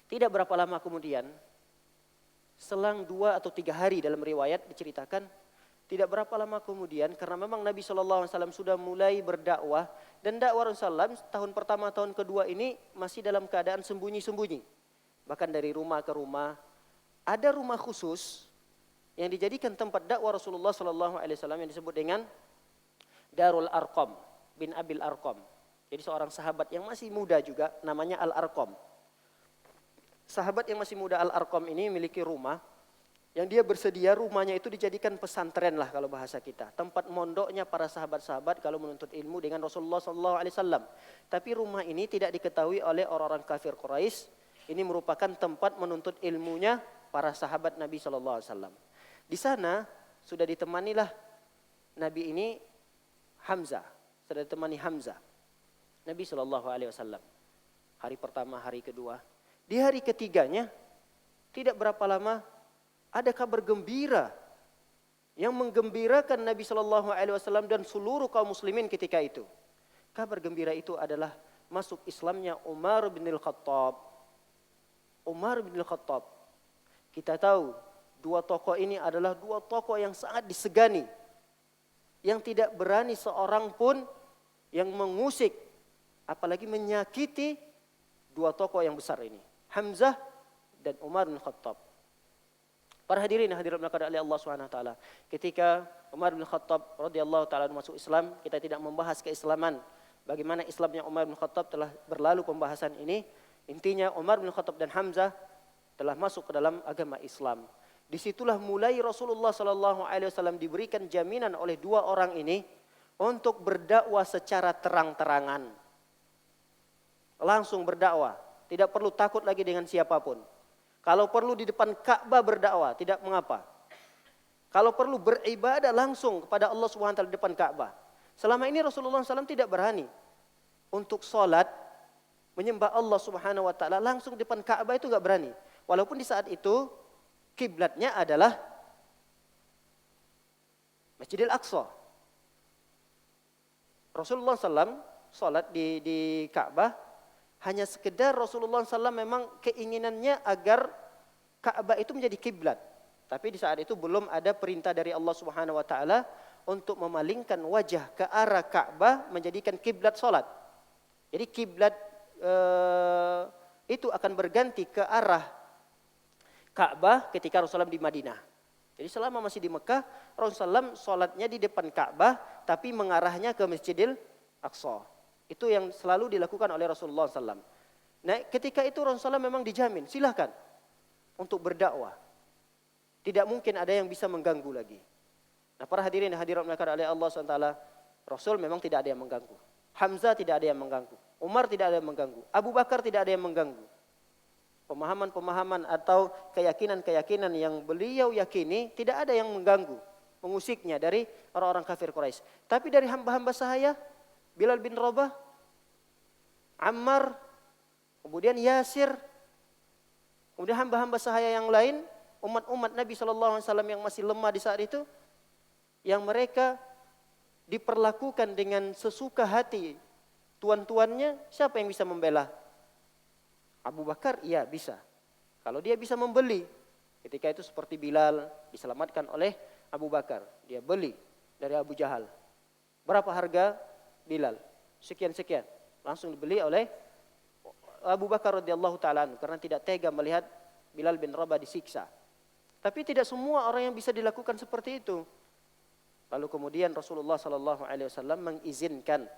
Tidak berapa lama kemudian, selang 2 atau 3 hari dalam riwayat diceritakan, tidak berapa lama kemudian, karena memang Nabi SAW sudah mulai berdakwah, dan dakwah Rasulullah tahun pertama, tahun kedua ini masih dalam keadaan sembunyi-sembunyi. Bahkan dari rumah ke rumah, ada rumah khusus yang dijadikan tempat dakwah Rasulullah SAW yang disebut dengan Darul Arqam bin Abil Arqam. Jadi seorang sahabat yang masih muda juga, namanya Al-Arqam. Sahabat yang masih muda Al-Arqam ini memiliki rumah yang dia bersedia rumahnya itu dijadikan pesantren lah kalau bahasa kita. Tempat mondoknya para sahabat-sahabat kalau menuntut ilmu dengan Rasulullah SAW. Tapi rumah ini tidak diketahui oleh orang-orang kafir Quraisy. Ini merupakan tempat menuntut ilmunya para sahabat Nabi SAW. Di sana sudah ditemanilah Nabi ini Hamzah. Sudah ditemani Hamzah. Nabi SAW. Hari pertama, hari kedua. Di hari ketiganya tidak berapa lama ada kabar gembira yang menggembirakan Nabi SAW dan seluruh kaum muslimin ketika itu. Kabar gembira itu adalah masuk Islamnya Umar bin Al-Khattab. Umar bin Al-Khattab. Kita tahu 2 tokoh ini adalah 2 tokoh yang sangat disegani. Yang tidak berani seorang pun yang mengusik, apalagi menyakiti 2 tokoh yang besar ini. Hamzah dan Umar bin Al-Khattab. Para hadirin yang hadirat oleh Allah Subhanahu wa taala. Ketika Umar bin Khattab radhiyallahu taala masuk Islam, kita tidak membahas keislaman. Bagaimana Islamnya Umar bin Khattab telah berlalu pembahasan ini. Intinya Umar bin Khattab dan Hamzah telah masuk ke dalam agama Islam. Disitulah mulai Rasulullah sallallahu alaihi wasallam diberikan jaminan oleh 2 orang ini untuk berdakwah secara terang-terangan. Langsung berdakwah, tidak perlu takut lagi dengan siapapun. Kalau perlu di depan Ka'bah berdakwah, tidak mengapa. Kalau perlu beribadah langsung kepada Allah SWT di depan Ka'bah. Selama ini Rasulullah SAW tidak berani untuk sholat, menyembah Allah SWT langsung di depan Ka'bah, itu enggak berani. Walaupun di saat itu kiblatnya adalah Masjidil Aqsa. Rasulullah SAW sholat di Ka'bah. Hanya sekedar Rasulullah SAW memang keinginannya agar Ka'bah itu menjadi kiblat. Tapi di saat itu belum ada perintah dari Allah Subhanahu wa taala untuk memalingkan wajah ke arah Ka'bah menjadikan kiblat salat. Jadi kiblat itu akan berganti ke arah Ka'bah ketika Rasulullah di Madinah. Jadi selama masih di Mekah, Rasulullah salatnya di depan Ka'bah tapi mengarahnya ke Masjidil Aqsa. Itu yang selalu dilakukan oleh Rasulullah SAW. Nah, ketika itu Rasulullah memang dijamin, silakan untuk berdakwah. Tidak mungkin ada yang bisa mengganggu lagi. Nah, para hadirin dan hadirat oleh Allah SWT, Rasul memang tidak ada yang mengganggu. Hamzah tidak ada yang mengganggu. Umar tidak ada yang mengganggu. Abu Bakar tidak ada yang mengganggu. Pemahaman-pemahaman atau keyakinan-keyakinan yang beliau yakini tidak ada yang mengganggu, mengusiknya dari orang-orang kafir Quraisy. Tapi dari hamba-hamba sahaya, Bilal bin Rabah, Ammar, kemudian Yasir, kemudian hamba-hamba sahaya yang lain, umat-umat Nabi SAW yang masih lemah di saat itu, yang mereka diperlakukan dengan sesuka hati tuan-tuannya, siapa yang bisa membela? Abu Bakar iya bisa. Kalau dia bisa membeli, ketika itu seperti Bilal diselamatkan oleh Abu Bakar. Dia beli dari Abu Jahal. Berapa harga Bilal? Sekian-sekian. Langsung dibeli oleh Abu Bakar radhiyallahu taala karena tidak tega melihat Bilal bin Rabah disiksa. Tapi tidak semua orang yang bisa dilakukan seperti itu. Lalu kemudian Rasulullah sallallahu alaihi wasallam mengizinkan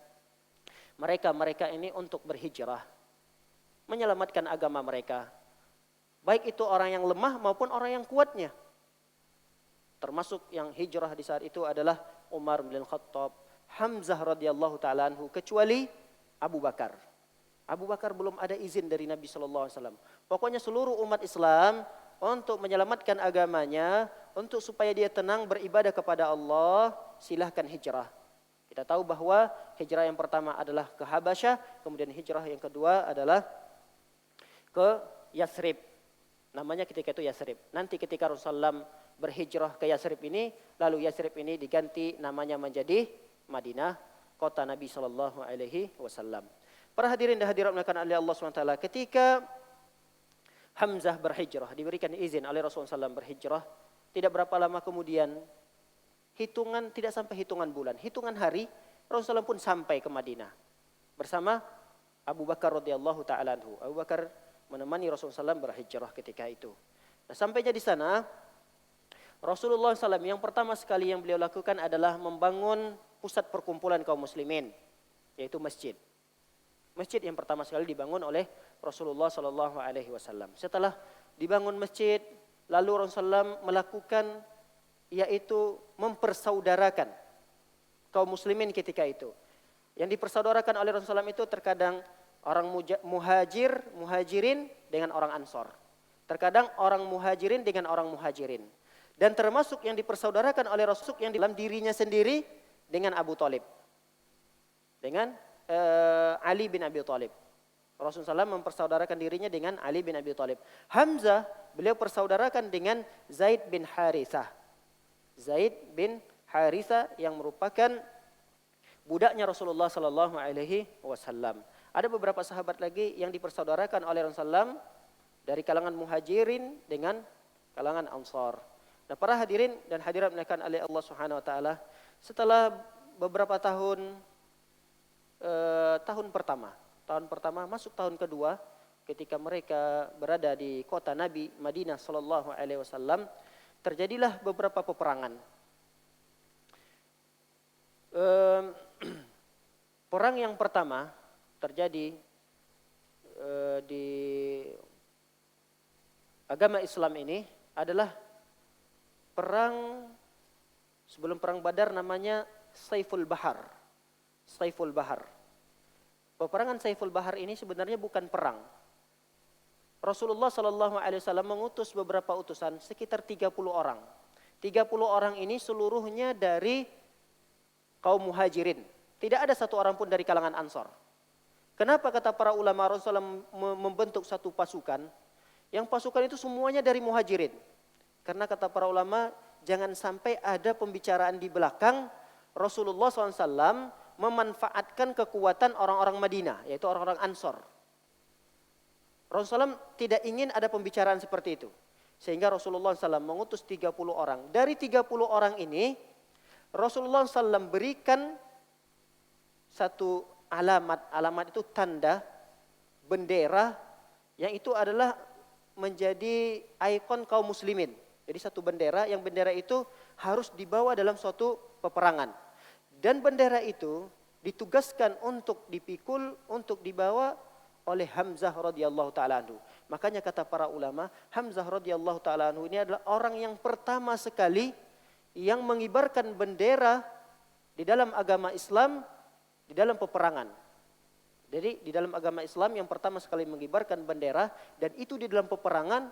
mereka ini untuk berhijrah, menyelamatkan agama mereka. Baik itu orang yang lemah maupun orang yang kuatnya. Termasuk yang hijrah di saat itu adalah Umar bin Khattab, Hamzah radhiyallahu taala anhu, kecuali Abu Bakar. Abu Bakar belum ada izin dari Nabi sallallahu alaihi wasallam. Pokoknya seluruh umat Islam untuk menyelamatkan agamanya, untuk supaya dia tenang beribadah kepada Allah, silahkan hijrah. Kita tahu bahwa hijrah yang pertama adalah ke Habasyah, kemudian hijrah yang kedua adalah ke Yathrib. Namanya ketika itu Yathrib. Nanti ketika Rasulullah berhijrah ke Yathrib ini, lalu Yathrib ini diganti namanya menjadi Madinah, kota Nabi sallallahu alaihi wasallam. Para hadirin dan hadirat melakukan oleh Allah SWT, ketika Hamzah berhijrah, diberikan izin oleh Rasulullah SAW berhijrah, tidak berapa lama kemudian, tidak sampai hitungan bulan, hitungan hari, Rasulullah pun sampai ke Madinah bersama Abu Bakar radhiyallahu taala anhu. Abu Bakar menemani Rasulullah SAW berhijrah ketika itu. Nah, sampainya di sana, Rasulullah SAW yang pertama sekali yang beliau lakukan adalah membangun pusat perkumpulan kaum muslimin, yaitu masjid. Masjid yang pertama sekali dibangun oleh Rasulullah sallallahu alaihi wasallam. Setelah dibangun masjid, lalu Rasulullah melakukan yaitu mempersaudarakan kaum muslimin ketika itu. Yang dipersaudarakan oleh Rasulullah itu terkadang orang muhajirin dengan orang ansor. Terkadang orang muhajirin dengan orang muhajirin. Dan termasuk yang dipersaudarakan oleh Rasulullah yang di dalam dirinya sendiri dengan Abu Thalib. Dengan Ali bin Abi Thalib. Rasulullah SAW mempersaudarakan dirinya dengan Ali bin Abi Thalib. Hamzah beliau persaudarakan dengan Zaid bin Harithah. Zaid bin Harithah yang merupakan budaknya Rasulullah sallallahu alaihi wasallam. Ada beberapa sahabat lagi yang dipersaudarakan oleh Rasulullah SAW dari kalangan muhajirin dengan kalangan ansar. Nah, para hadirin dan hadirat dimuliakan oleh Allah Subhanahu wa taala, setelah beberapa tahun pertama masuk tahun kedua, ketika mereka berada di kota Nabi Madinah sallallahu alaihi wasallam, terjadilah beberapa peperangan. Perang yang pertama terjadi di agama Islam ini adalah perang sebelum perang Badar, namanya Saiful Bahar. Saiful Bahar. Peperangan Saiful Bahar ini sebenarnya bukan perang. Rasulullah sallallahu alaihi wasallam mengutus beberapa utusan sekitar 30 orang. 30 orang ini seluruhnya dari kaum muhajirin. Tidak ada satu orang pun dari kalangan ansor. Kenapa kata para ulama Rasulullah membentuk satu pasukan? Yang pasukan itu semuanya dari muhajirin. Karena kata para ulama, jangan sampai ada pembicaraan di belakang Rasulullah SAW memanfaatkan kekuatan orang-orang Madinah, yaitu orang-orang Ansor. Rasulullah tidak ingin ada pembicaraan seperti itu. Sehingga Rasulullah SAW mengutus 30 orang. Dari 30 orang ini, Rasulullah SAW berikan satu alamat. Alamat itu tanda, bendera, yang itu adalah menjadi ikon kaum muslimin. Jadi satu bendera, yang bendera itu harus dibawa dalam suatu peperangan. Dan bendera itu ditugaskan untuk dipikul, untuk dibawa oleh Hamzah radhiyallahu taala anhu. Makanya kata para ulama, Hamzah radhiyallahu taala anhu ini adalah orang yang pertama sekali yang mengibarkan bendera di dalam agama Islam, di dalam peperangan. Jadi di dalam agama Islam yang pertama sekali mengibarkan bendera, dan itu di dalam peperangan,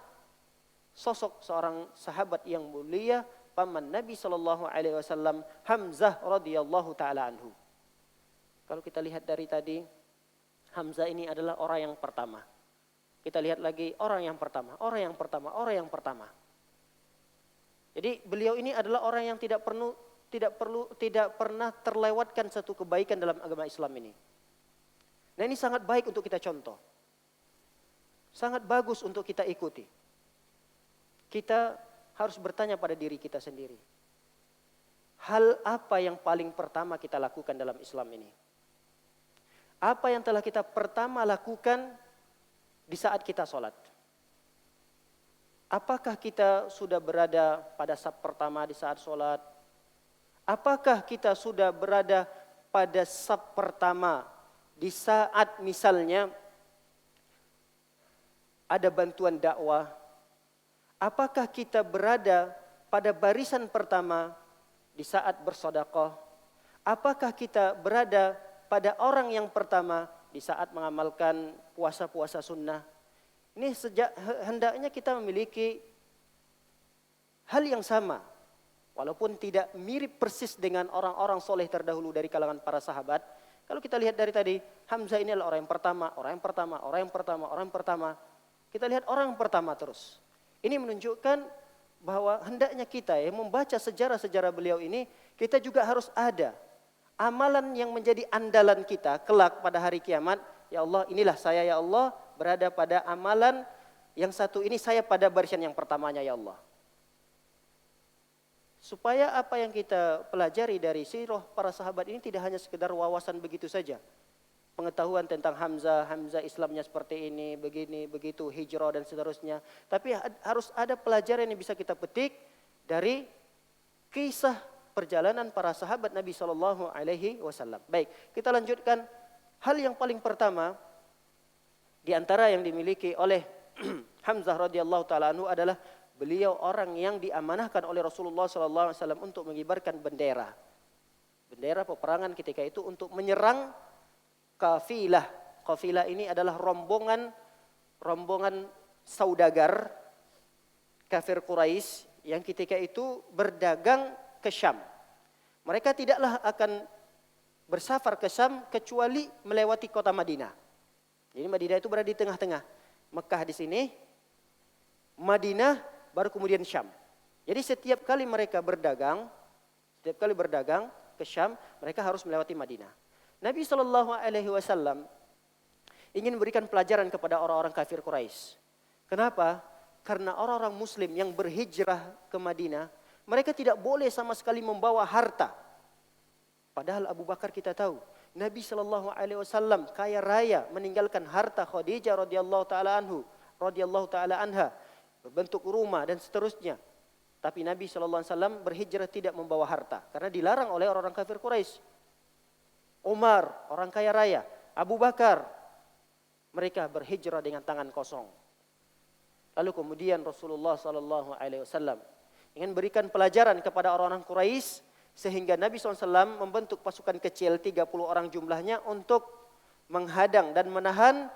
sosok seorang sahabat yang mulia, paman Nabi sallallahu alaihi wasallam, Hamzah radhiyallahu taala anhu. Kalau kita lihat dari tadi, Hamzah ini adalah orang yang pertama. Kita lihat lagi orang yang pertama, orang yang pertama, orang yang pertama. Jadi beliau ini adalah orang yang tidak pernah terlewatkan satu kebaikan dalam agama Islam ini. Nah, ini sangat baik untuk kita contoh. sangat bagus untuk kita ikuti. Kita harus bertanya pada diri kita sendiri. Hal apa yang paling pertama kita lakukan dalam Islam ini? Apa yang telah kita pertama lakukan di saat kita sholat? Apakah kita sudah berada pada saf pertama di saat sholat? Apakah kita sudah berada pada saf pertama di saat misalnya ada bantuan dakwah? Apakah kita berada pada barisan pertama di saat bersedekah? Apakah kita berada pada orang yang pertama di saat mengamalkan puasa-puasa sunnah? Ini hendaknya kita memiliki hal yang sama. Walaupun tidak mirip persis dengan orang-orang soleh terdahulu dari kalangan para sahabat. Kalau kita lihat dari tadi, Hamzah ini adalah orang yang pertama, orang yang pertama, orang yang pertama, orang yang pertama. Kita lihat orang yang pertama terus. Ini menunjukkan bahwa hendaknya kita yang membaca sejarah-sejarah beliau ini, kita juga harus ada amalan yang menjadi andalan kita kelak pada hari kiamat. Ya Allah, inilah saya ya Allah berada pada amalan yang satu ini, saya pada barisan yang pertamanya ya Allah. Supaya apa yang kita pelajari dari sirah para sahabat ini tidak hanya sekedar wawasan begitu saja. Pengetahuan tentang Hamzah Islamnya seperti ini, begini, begitu, hijrah dan seterusnya. Tapi harus ada pelajaran yang bisa kita petik dari kisah perjalanan para sahabat Nabi SAW. Baik, kita lanjutkan. Hal yang paling pertama di antara yang dimiliki oleh Hamzah radhiyallahu taala anhu adalah beliau orang yang diamanahkan oleh Rasulullah SAW untuk mengibarkan bendera. Bendera peperangan ketika itu untuk menyerang kafilah. Kafilah ini adalah rombongan saudagar kafir Quraisy yang ketika itu berdagang ke Syam. Mereka tidaklah akan bersafar ke Syam kecuali melewati kota Madinah. Jadi Madinah itu berada di tengah-tengah. Mekah di sini, Madinah baru kemudian Syam. Jadi setiap kali mereka berdagang ke Syam, mereka harus melewati Madinah. Nabi SAW ingin memberikan pelajaran kepada orang-orang kafir Quraisy. Kenapa? Karena orang-orang Muslim yang berhijrah ke Madinah, mereka tidak boleh sama sekali membawa harta. Padahal Abu Bakar kita tahu, Nabi SAW kaya raya meninggalkan harta Khadijah radhiyallahu taala anha, berbentuk rumah dan seterusnya. Tapi Nabi SAW berhijrah tidak membawa harta karena dilarang oleh orang-orang kafir Quraisy. Umar, orang kaya raya, Abu Bakar, mereka berhijrah dengan tangan kosong. Lalu kemudian Rasulullah SAW ingin berikan pelajaran kepada orang-orang Quraisy, sehingga Nabi SAW membentuk pasukan kecil 30 orang jumlahnya untuk menghadang dan menahan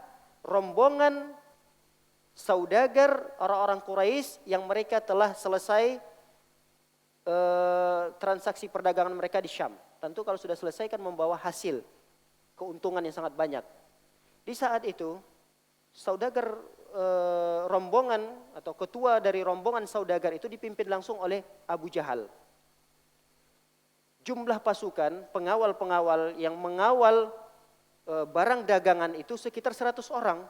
rombongan saudagar orang-orang Quraisy yang mereka telah selesai transaksi perdagangan mereka di Syam. Tentu kalau sudah selesai kan membawa hasil keuntungan yang sangat banyak. Di saat itu saudagar rombongan atau ketua dari rombongan saudagar itu dipimpin langsung oleh Abu Jahal. Jumlah pasukan pengawal-pengawal yang mengawal barang dagangan itu sekitar 100 orang.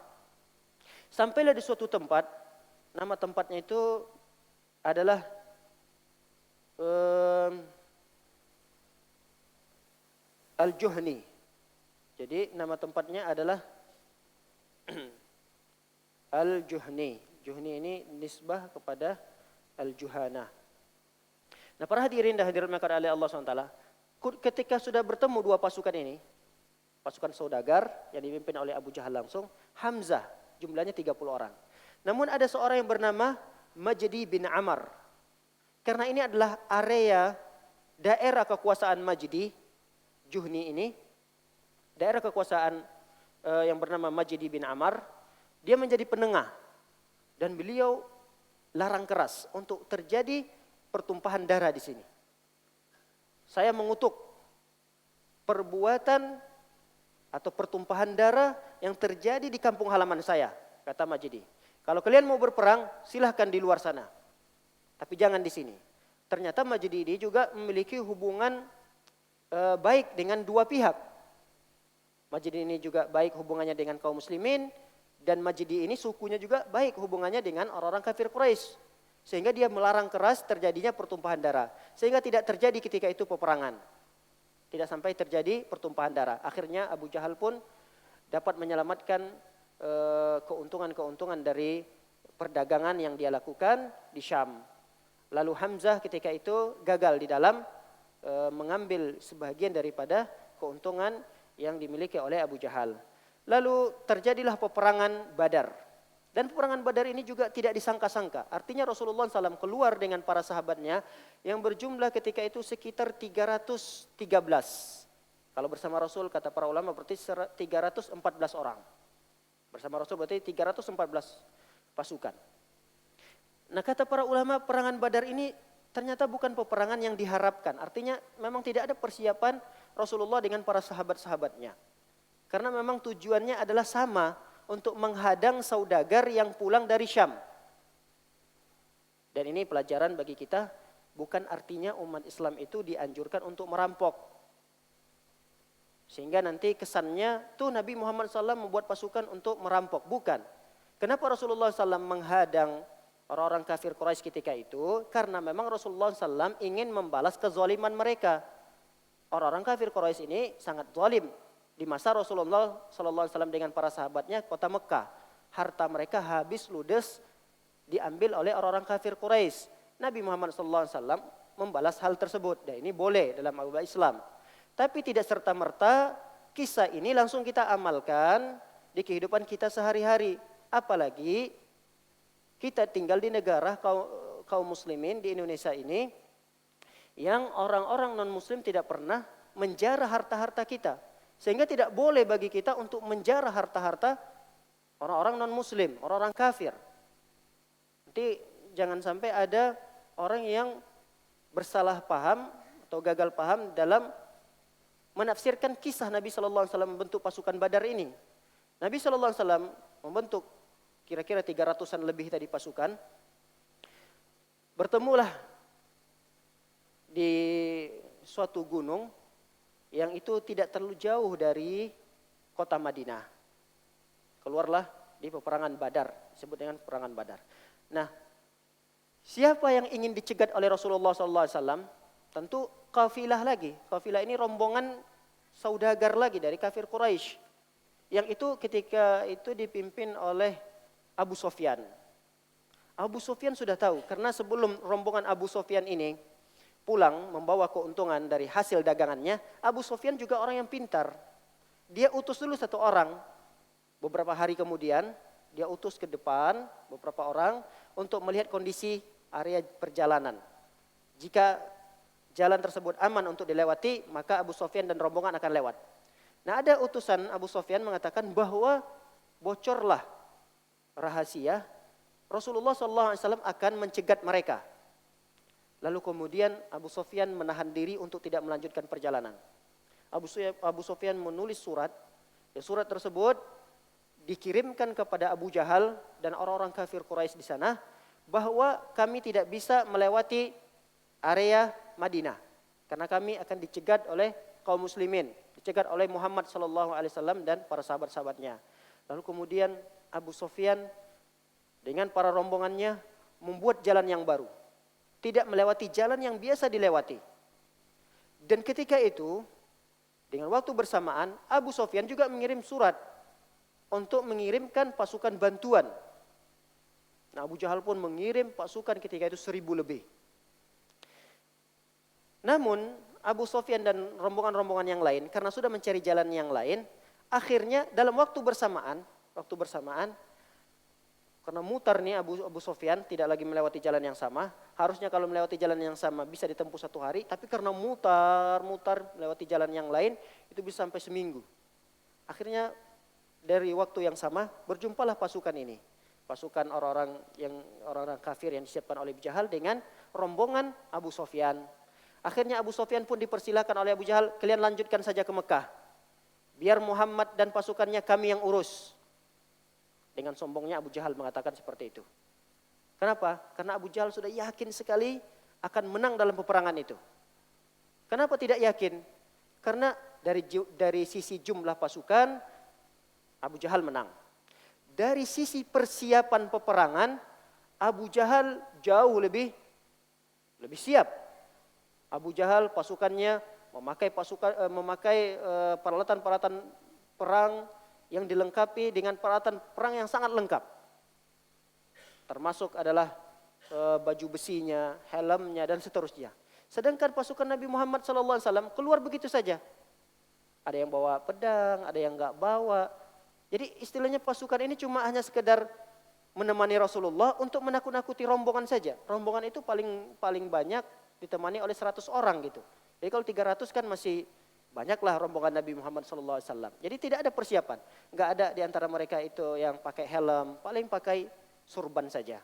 Sampailah di suatu tempat, nama tempatnya itu adalah Al-Juhni. Jadi nama tempatnya adalah Al-Juhni. Juhni ini nisbah kepada Al-Juhana. Nah, para hadirin dan hadirat oleh Allah SWT, ketika sudah bertemu dua pasukan ini, pasukan saudagar yang dipimpin oleh Abu Jahal langsung, Hamzah, jumlahnya 30 orang. Namun ada seorang yang bernama Majdi bin Amr. Karena ini adalah area daerah kekuasaan Majdi, Juhni ini, daerah kekuasaan yang bernama Majdi bin Amr, dia menjadi penengah. Dan beliau larang keras untuk terjadi pertumpahan darah di sini. Saya mengutuk perbuatan atau pertumpahan darah yang terjadi di kampung halaman saya, kata Majdi. Kalau kalian mau berperang, silahkan di luar sana. Tapi jangan di sini. Ternyata Majdi ini juga memiliki hubungan baik dengan dua pihak. Majdi ini juga baik hubungannya dengan kaum muslimin Dan Majdi ini sukunya juga baik hubungannya dengan orang-orang kafir Quraisy. Sehingga dia melarang keras terjadinya pertumpahan darah. Sehingga tidak terjadi ketika itu peperangan. Tidak sampai terjadi pertumpahan darah. Akhirnya Abu Jahal pun dapat menyelamatkan keuntungan-keuntungan dari perdagangan yang dia lakukan di Syam. Lalu Hamzah ketika itu gagal di dalam mengambil sebagian daripada keuntungan yang dimiliki oleh Abu Jahal. Lalu terjadilah peperangan Badar. Dan peperangan Badar ini juga tidak disangka-sangka. Artinya Rasulullah SAW keluar dengan para sahabatnya yang berjumlah ketika itu sekitar 313. Kalau bersama Rasul kata para ulama berarti 314 orang. Bersama Rasul berarti 314 pasukan. Nah kata para ulama peperangan Badar ini ternyata bukan peperangan yang diharapkan. Artinya memang tidak ada persiapan Rasulullah dengan para sahabat-sahabatnya. Karena memang tujuannya adalah sama untuk menghadang saudagar yang pulang dari Syam. Dan ini pelajaran bagi kita, bukan artinya umat Islam itu dianjurkan untuk merampok. Sehingga nanti kesannya tuh Nabi Muhammad SAW membuat pasukan untuk merampok. Bukan. Kenapa Rasulullah SAW menghadang orang-orang kafir Quraisy ketika itu? Karena memang Rasulullah SAW ingin membalas kezaliman mereka. Orang-orang kafir Quraisy ini sangat zalim. Di masa Rasulullah SAW dengan para sahabatnya kota Mekah. Harta mereka habis ludes diambil oleh orang-orang kafir Quraisy. Nabi Muhammad SAW membalas hal tersebut. Dan ini boleh dalam agama Islam. Tapi tidak serta-merta kisah ini langsung kita amalkan di kehidupan kita sehari-hari. Apalagi kita tinggal di negara kaum muslimin di Indonesia ini. Yang orang-orang non-muslim tidak pernah menjarah harta-harta kita. Sehingga tidak boleh bagi kita untuk menjarah harta-harta orang-orang non-muslim, orang-orang kafir. Nanti jangan sampai ada orang yang bersalah paham atau gagal paham dalam menafsirkan kisah Nabi SAW membentuk pasukan Badar ini. Nabi SAW membentuk kira-kira 300-an lebih tadi pasukan. Bertemulah di suatu gunung yang itu tidak terlalu jauh dari kota Madinah. Keluarlah di peperangan Badar, disebut dengan peperangan Badar. Nah, siapa yang ingin dicegat oleh Rasulullah SAW? Tentu kafilah lagi. Kafilah ini rombongan saudagar lagi dari kafir Quraisy. Yang itu ketika itu dipimpin oleh Abu Sufyan. Abu Sufyan sudah tahu, karena sebelum rombongan Abu Sufyan ini pulang membawa keuntungan dari hasil dagangannya, Abu Sufyan juga orang yang pintar. Dia utus dulu satu orang, beberapa hari kemudian dia utus ke depan beberapa orang untuk melihat kondisi area perjalanan. Jika jalan tersebut aman untuk dilewati, maka Abu Sufyan dan rombongan akan lewat. Nah ada utusan Abu Sufyan mengatakan bahwa bocorlah rahasia Rasulullah SAW akan mencegat mereka. Lalu kemudian Abu Sufyan menahan diri untuk tidak melanjutkan perjalanan. Abu Sufyan menulis surat. Dan surat tersebut dikirimkan kepada Abu Jahal dan orang-orang kafir Quraisy di sana. Bahwa kami tidak bisa melewati area Madinah. Karena kami akan dicegat oleh kaum muslimin. Dicegat oleh Muhammad SAW dan para sahabat-sahabatnya. Lalu kemudian Abu Sufyan dengan para rombongannya membuat jalan yang baru. Tidak melewati jalan yang biasa dilewati. Dan ketika itu, dengan waktu bersamaan, Abu Sufyan juga mengirim surat untuk mengirimkan pasukan bantuan. Nah, Abu Jahal pun mengirim pasukan ketika itu 1000 lebih. Namun, Abu Sufyan dan rombongan-rombongan yang lain, karena sudah mencari jalan yang lain, akhirnya dalam waktu bersamaan, karena mutar nih Abu Sufyan tidak lagi melewati jalan yang sama. Harusnya kalau melewati jalan yang sama bisa ditempuh 1 hari. Tapi karena mutar melewati jalan yang lain itu bisa sampai seminggu. Akhirnya dari waktu yang sama berjumpalah pasukan ini. Pasukan orang-orang kafir yang disiapkan oleh Abu Jahal dengan rombongan Abu Sufyan. Akhirnya Abu Sufyan pun dipersilakan oleh Abu Jahal, kalian lanjutkan saja ke Mekah. Biar Muhammad dan pasukannya kami yang urus. Dengan sombongnya Abu Jahal mengatakan seperti itu. Kenapa? Karena Abu Jahal sudah yakin sekali akan menang dalam peperangan itu. Kenapa tidak yakin? Karena dari sisi jumlah pasukan Abu Jahal menang. dari sisi persiapan peperangan, Abu Jahal jauh lebih siap. Abu Jahal pasukannya memakai peralatan-peralatan perang yang dilengkapi dengan peralatan perang yang sangat lengkap. Termasuk adalah baju besinya, helmnya dan seterusnya. Sedangkan pasukan Nabi Muhammad SAW keluar begitu saja. Ada yang bawa pedang, ada yang enggak bawa. Jadi istilahnya pasukan ini cuma hanya sekedar menemani Rasulullah untuk menakut-nakuti rombongan saja. Rombongan itu paling banyak ditemani oleh 100 orang gitu. Jadi kalau 300 kan masih banyaklah rombongan Nabi Muhammad SAW. Jadi tidak ada persiapan. Enggak ada di antara mereka itu yang pakai helm, paling pakai surban saja.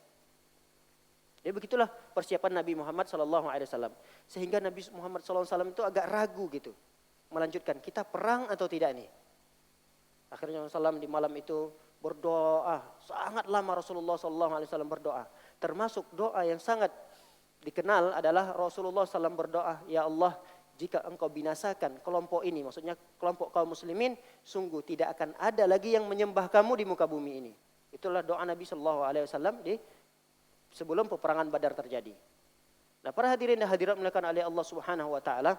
Jadi begitulah persiapan Nabi Muhammad SAW. Sehingga Nabi Muhammad SAW itu agak ragu gitu. Melanjutkan, kita perang atau tidak nih? Akhirnya Rasulullah di malam itu berdoa. Sangat lama Rasulullah SAW berdoa. Termasuk doa yang sangat dikenal adalah Rasulullah SAW berdoa, ya Allah, jika engkau binasakan kelompok ini, maksudnya kelompok kaum muslimin, sungguh tidak akan ada lagi yang menyembah kamu di muka bumi ini. Itulah doa Nabi SAW di sebelum peperangan Badar terjadi. Nah, para hadirin dan hadirat dimuliakan oleh Allah Subhanahu wa taala,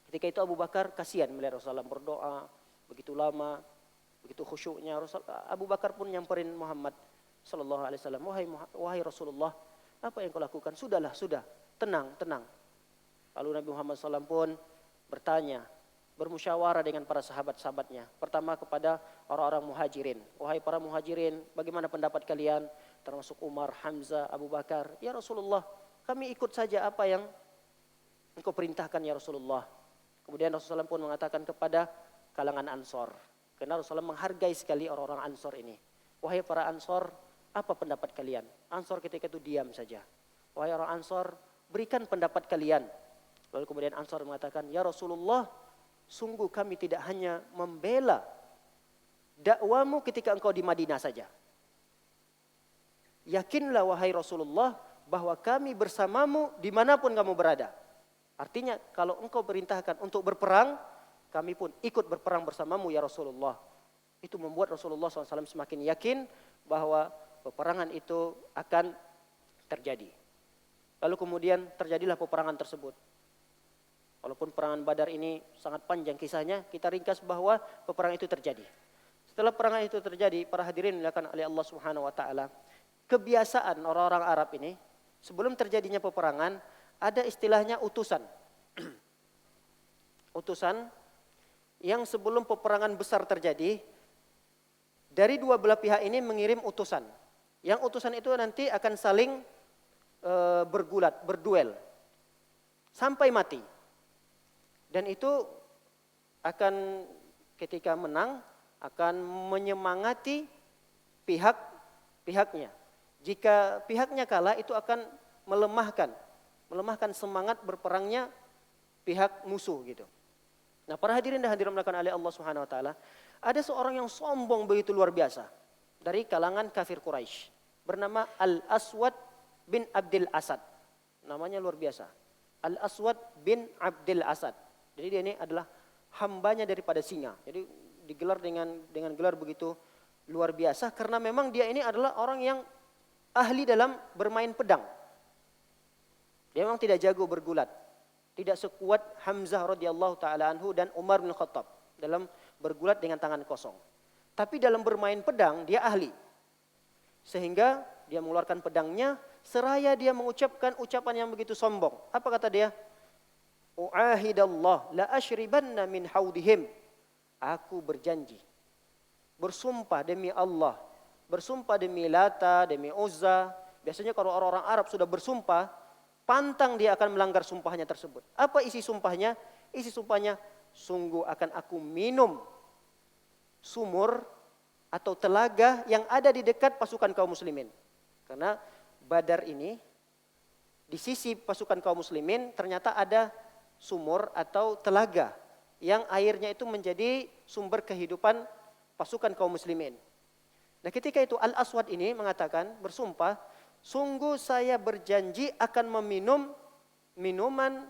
ketika itu Abu Bakar kasihan melihat Rasulullah berdoa begitu lama, begitu khusyuknya. Abu Bakar pun nyamperin Muhammad sallallahu alaihi wasallam, wahai Rasulullah, apa yang kau lakukan? Sudahlah, sudah. Tenang. Lalu Nabi Muhammad SAW pun bertanya, bermusyawarah dengan para sahabat-sahabatnya. Pertama kepada orang-orang muhajirin. Wahai para muhajirin, bagaimana pendapat kalian? Termasuk Umar, Hamzah, Abu Bakar. Ya Rasulullah, kami ikut saja apa yang engkau perintahkan ya Rasulullah. Kemudian Rasulullah pun mengatakan kepada kalangan Ansor. Karena Rasulullah menghargai sekali orang-orang Ansor ini. Wahai para Ansor, apa pendapat kalian? Ansor ketika itu diam saja. Wahai orang Ansor, berikan pendapat kalian. Lalu kemudian Ansor mengatakan, ya Rasulullah, sungguh kami tidak hanya membela dakwamu ketika engkau di Madinah saja. Yakinlah wahai Rasulullah bahwa kami bersamamu dimanapun kamu berada. Artinya kalau engkau perintahkan untuk berperang, kami pun ikut berperang bersamamu ya Rasulullah. Itu membuat Rasulullah SAW semakin yakin bahwa peperangan itu akan terjadi. Lalu kemudian terjadilah peperangan tersebut. Walaupun peperangan Badar ini sangat panjang kisahnya, kita ringkas bahwa peperangan itu terjadi. Setelah peperangan itu terjadi, para hadirin dimuliakan oleh Allah Subhanahu wa taala, kebiasaan orang-orang Arab ini sebelum terjadinya peperangan ada istilahnya utusan. Utusan yang sebelum peperangan besar terjadi, dari dua belah pihak ini mengirim utusan. Yang utusan itu nanti akan saling bergulat, berduel sampai mati. Dan itu akan ketika menang akan menyemangati pihaknya. Jika pihaknya kalah itu akan melemahkan semangat berperangnya pihak musuh gitu. Nah, para hadirin dan hadirat dimuliakan oleh Allah Subhanahu wa taala, ada seorang yang sombong begitu luar biasa dari kalangan kafir Quraisy, bernama Al-Aswad bin Abdul Asad. Namanya luar biasa. Al-Aswad bin Abdul Asad. Jadi dia ini adalah hambanya daripada singa. Jadi digelar dengan gelar begitu luar biasa karena memang dia ini adalah orang yang ahli dalam bermain pedang. Dia memang tidak jago bergulat. Tidak sekuat Hamzah radhiyallahu taala anhu dan Umar bin Khattab dalam bergulat dengan tangan kosong. Tapi dalam bermain pedang dia ahli. Sehingga dia mengeluarkan pedangnya seraya dia mengucapkan ucapan yang begitu sombong. Apa kata dia? U'ahidallah la ashribanna min haudihim. Aku berjanji, bersumpah demi Allah, bersumpah demi Lata, demi Uzza. Biasanya kalau orang-orang Arab sudah bersumpah, pantang dia akan melanggar sumpahnya tersebut. Apa isi sumpahnya? Isi sumpahnya, sungguh akan aku minum sumur atau telaga yang ada di dekat pasukan kaum muslimin. Karena Badar ini, di sisi pasukan kaum muslimin ternyata ada sumur atau telaga yang airnya itu menjadi sumber kehidupan pasukan kaum muslimin. Nah, ketika itu Al-Aswad ini mengatakan, bersumpah, sungguh saya berjanji akan meminum minuman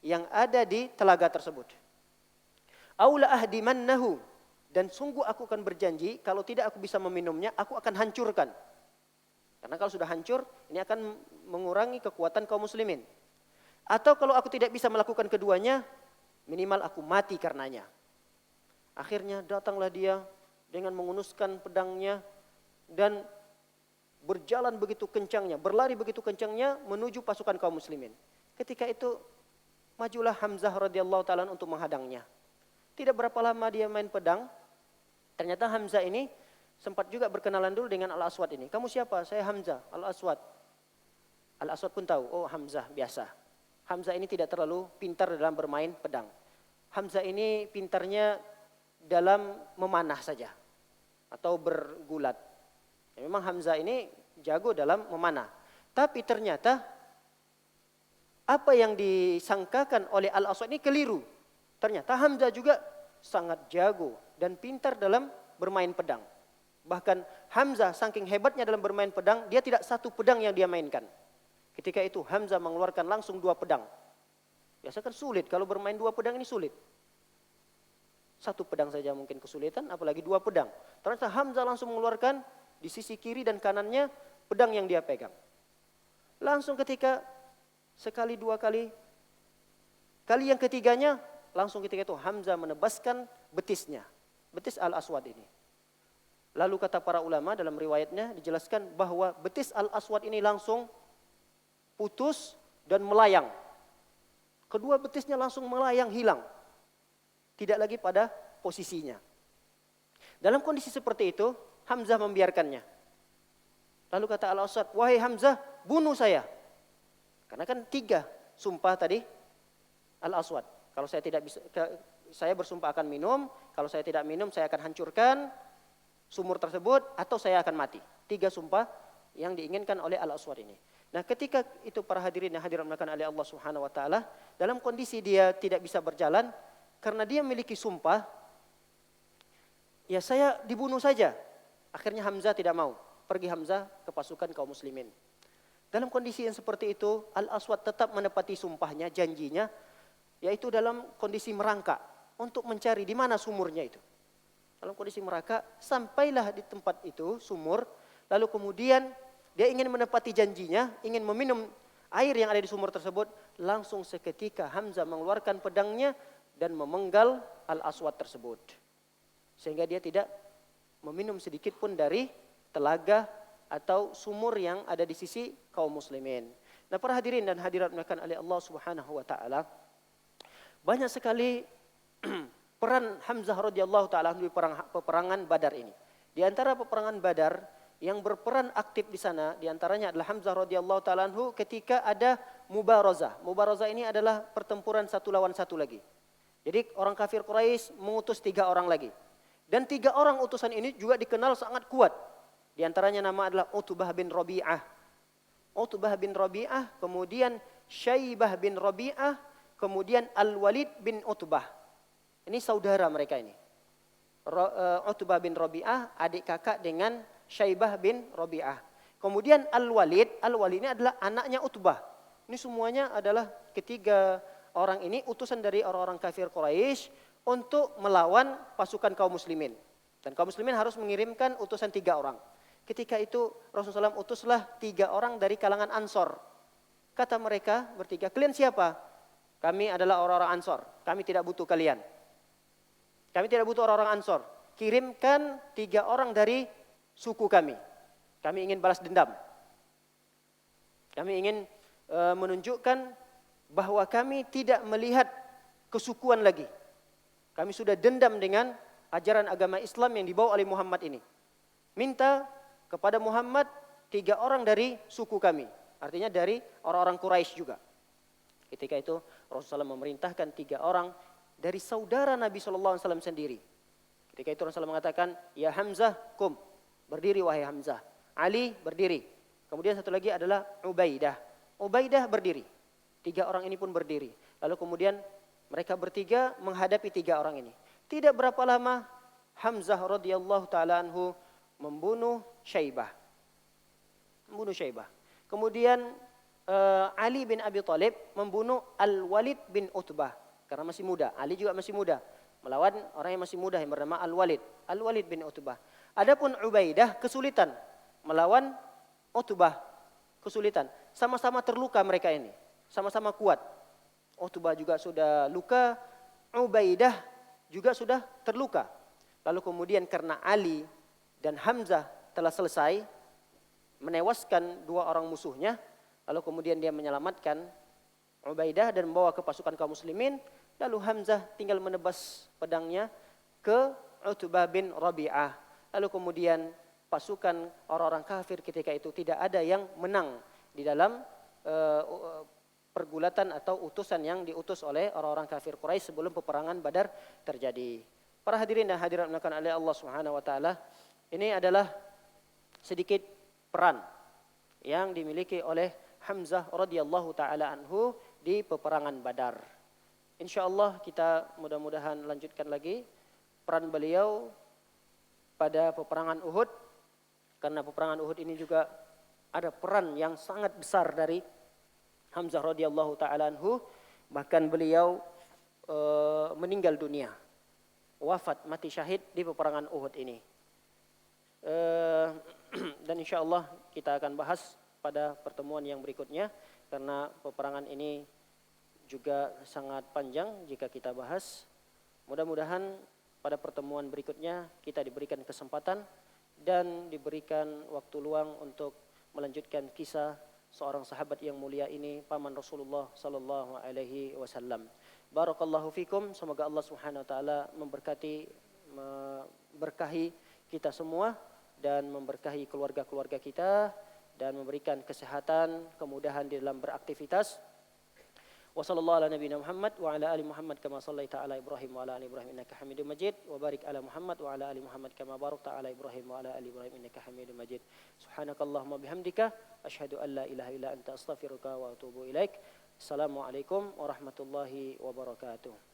yang ada di telaga tersebut. Aula ahdimannahu dan sungguh aku akan berjanji kalau tidak aku bisa meminumnya, aku akan hancurkan. Karena kalau sudah hancur, ini akan mengurangi kekuatan kaum muslimin. Atau kalau aku tidak bisa melakukan keduanya, minimal aku mati karenanya. Akhirnya datanglah dia dengan mengunuskan pedangnya dan berjalan begitu kencangnya, berlari begitu kencangnya menuju pasukan kaum muslimin. Ketika itu majulah Hamzah radhiyallahu taala untuk menghadangnya. Tidak berapa lama dia main pedang, ternyata Hamzah ini sempat juga berkenalan dulu dengan Al-Aswad ini. Kamu siapa? Saya Hamzah, Al-Aswad. Al-Aswad pun tahu, oh Hamzah biasa. Hamzah ini tidak terlalu pintar dalam bermain pedang. Hamzah ini pintarnya dalam memanah saja atau bergulat. Ya, memang Hamzah ini jago dalam memanah. Tapi ternyata apa yang disangkakan oleh Al-Aswad ini keliru. Ternyata Hamzah juga sangat jago dan pintar dalam bermain pedang. Bahkan Hamzah saking hebatnya dalam bermain pedang, dia tidak satu pedang yang dia mainkan. Ketika itu Hamzah mengeluarkan langsung 2 pedang. Biasa kan sulit, kalau bermain 2 pedang ini sulit. 1 pedang saja mungkin kesulitan, apalagi 2 pedang. Ternyata Hamzah langsung mengeluarkan di sisi kiri dan kanannya pedang yang dia pegang. Langsung ketika sekali 2 kali, kali yang ketiganya, langsung ketika itu Hamzah menebaskan betisnya. Betis Al-Aswad ini. Lalu kata para ulama dalam riwayatnya dijelaskan bahwa betis Al-Aswad ini langsung putus dan melayang. Kedua betisnya langsung melayang hilang. Tidak lagi pada posisinya. Dalam kondisi seperti itu, Hamzah membiarkannya. Lalu kata Al-Aswad, wahai Hamzah, bunuh saya. Karena kan 3 sumpah tadi Al-Aswad. Kalau saya tidak bisa, saya bersumpah akan minum. Kalau saya tidak minum, saya akan hancurkan sumur tersebut atau saya akan mati. 3 sumpah yang diinginkan oleh Al-Aswad ini. Nah, ketika itu para hadirin yang hadir dimulakan oleh Allah Subhanahu wa taala, dalam kondisi dia tidak bisa berjalan karena dia memiliki sumpah, ya saya dibunuh saja. Akhirnya Hamzah tidak mau. Pergi Hamzah ke pasukan kaum muslimin. Dalam kondisi yang seperti itu, Al-Aswad tetap menepati sumpahnya, janjinya, yaitu dalam kondisi merangkak untuk mencari di mana sumurnya itu. Dalam kondisi merangkak, sampailah di tempat itu, sumur, lalu kemudian dia ingin menepati janjinya, ingin meminum air yang ada di sumur tersebut, langsung seketika Hamzah mengeluarkan pedangnya dan memenggal Al-Aswad tersebut. Sehingga dia tidak meminum sedikit pun dari telaga atau sumur yang ada di sisi kaum muslimin. Nah, para hadirin dan hadirat dimulakan oleh Allah Subhanahu wa taala, banyak sekali peran Hamzah radhiyallahu taala di peperangan Badar ini. Di antara peperangan Badar yang berperan aktif di sana, di antaranya adalah Hamzah radhiyallahu taala ketika ada mubarazah. Mubarazah ini adalah pertempuran 1 lawan 1 lagi. Jadi orang kafir Quraisy mengutus 3 orang lagi. Dan 3 orang utusan ini juga dikenal sangat kuat. Di antaranya nama adalah Utbah bin Rabi'ah. Utbah bin Rabi'ah, kemudian Syaibah bin Rabi'ah, kemudian Al-Walid bin Utbah. Ini saudara mereka ini. Utbah bin Rabi'ah adik kakak dengan Syaibah bin Rabi'ah. Kemudian Al-Walid ini adalah anaknya Utbah. Ini semuanya adalah ketiga orang ini utusan dari orang-orang kafir Quraisy untuk melawan pasukan kaum muslimin. Dan kaum muslimin harus mengirimkan utusan 3 orang. Ketika itu Rasulullah SAW utuslah 3 orang dari kalangan Ansor. Kata mereka bertiga, kalian siapa? Kami adalah orang-orang Ansor. Kami tidak butuh kalian. Kami tidak butuh orang-orang Ansor. Kirimkan 3 orang dari suku kami. Kami ingin balas dendam. Kami ingin menunjukkan bahwa kami tidak melihat kesukuan lagi. Kami sudah dendam dengan ajaran agama Islam yang dibawa oleh Muhammad ini. Minta kepada Muhammad 3 orang dari suku kami. Artinya dari orang-orang Quraisy juga. Ketika itu Rasulullah memerintahkan 3 orang dari saudara Nabi SAW sendiri. Ketika itu Rasulullah mengatakan, ya Hamzah, kum. Berdiri wahai Hamzah. Ali berdiri. Kemudian satu lagi adalah Ubaidah. Ubaidah berdiri. 3 orang ini pun berdiri. Lalu kemudian mereka bertiga menghadapi 3 orang ini. Tidak berapa lama Hamzah radhiyallahu taala anhu membunuh Syaibah. Kemudian Ali bin Abi Thalib membunuh Al-Walid bin Utbah karena masih muda. Ali juga masih muda. melawan orang yang masih muda yang bernama Al-Walid. Al-Walid bin Utbah. Adapun Ubaidah kesulitan melawan Utbah. Kesulitan. Sama-sama terluka mereka ini. Sama-sama kuat. Utbah juga sudah luka. Ubaidah juga sudah terluka. Lalu kemudian karena Ali dan Hamzah telah selesai menewaskan dua orang musuhnya. Lalu kemudian dia menyelamatkan Ubaidah dan membawa ke pasukan kaum muslimin. Lalu Hamzah tinggal menebas pedangnya ke Utbah bin Rabi'ah. Lalu kemudian pasukan orang-orang kafir ketika itu tidak ada yang menang di dalam pergulatan atau utusan yang diutus oleh orang-orang kafir Quraisy sebelum peperangan Badar terjadi. Para hadirin dan hadirat dimuliakan oleh Allah Subhanahu wa taala, ini adalah sedikit peran yang dimiliki oleh Hamzah radhiyallahu taala anhu di peperangan Badar. Insyaallah kita mudah-mudahan lanjutkan lagi peran beliau pada peperangan Uhud, karena peperangan Uhud ini juga ada peran yang sangat besar dari Hamzah radhiyallahu taala anhu, bahkan beliau meninggal dunia, wafat mati syahid di peperangan Uhud ini. Dan insyaallah kita akan bahas pada pertemuan yang berikutnya, karena peperangan ini juga sangat panjang jika kita bahas. Mudah-mudahan pada pertemuan berikutnya kita diberikan kesempatan dan diberikan waktu luang untuk melanjutkan kisah seorang sahabat yang mulia ini, paman Rasulullah sallallahu alaihi wasallam. Barakallahu fikum, semoga Allah Subhanahu wa taala memberkahi kita semua dan memberkahi keluarga-keluarga kita dan memberikan kesehatan, kemudahan di dalam beraktivitas. Wa sallallahu ala nabiyina Muhammad wa ala ali Muhammad kama sallaita ala Ibrahim wa ala ali Ibrahim innaka Hamidum Majid, wa barik ala Muhammad wa ala ali Muhammad kama barakta ala Ibrahim wa ala ali Ibrahim innaka Hamidum Majid. Subhanakallahumma bihamdika asyhadu an la ilaha illa anta astaghfiruka wa atubu ilaik. Assalamualaikum warahmatullahi wabarakatuh.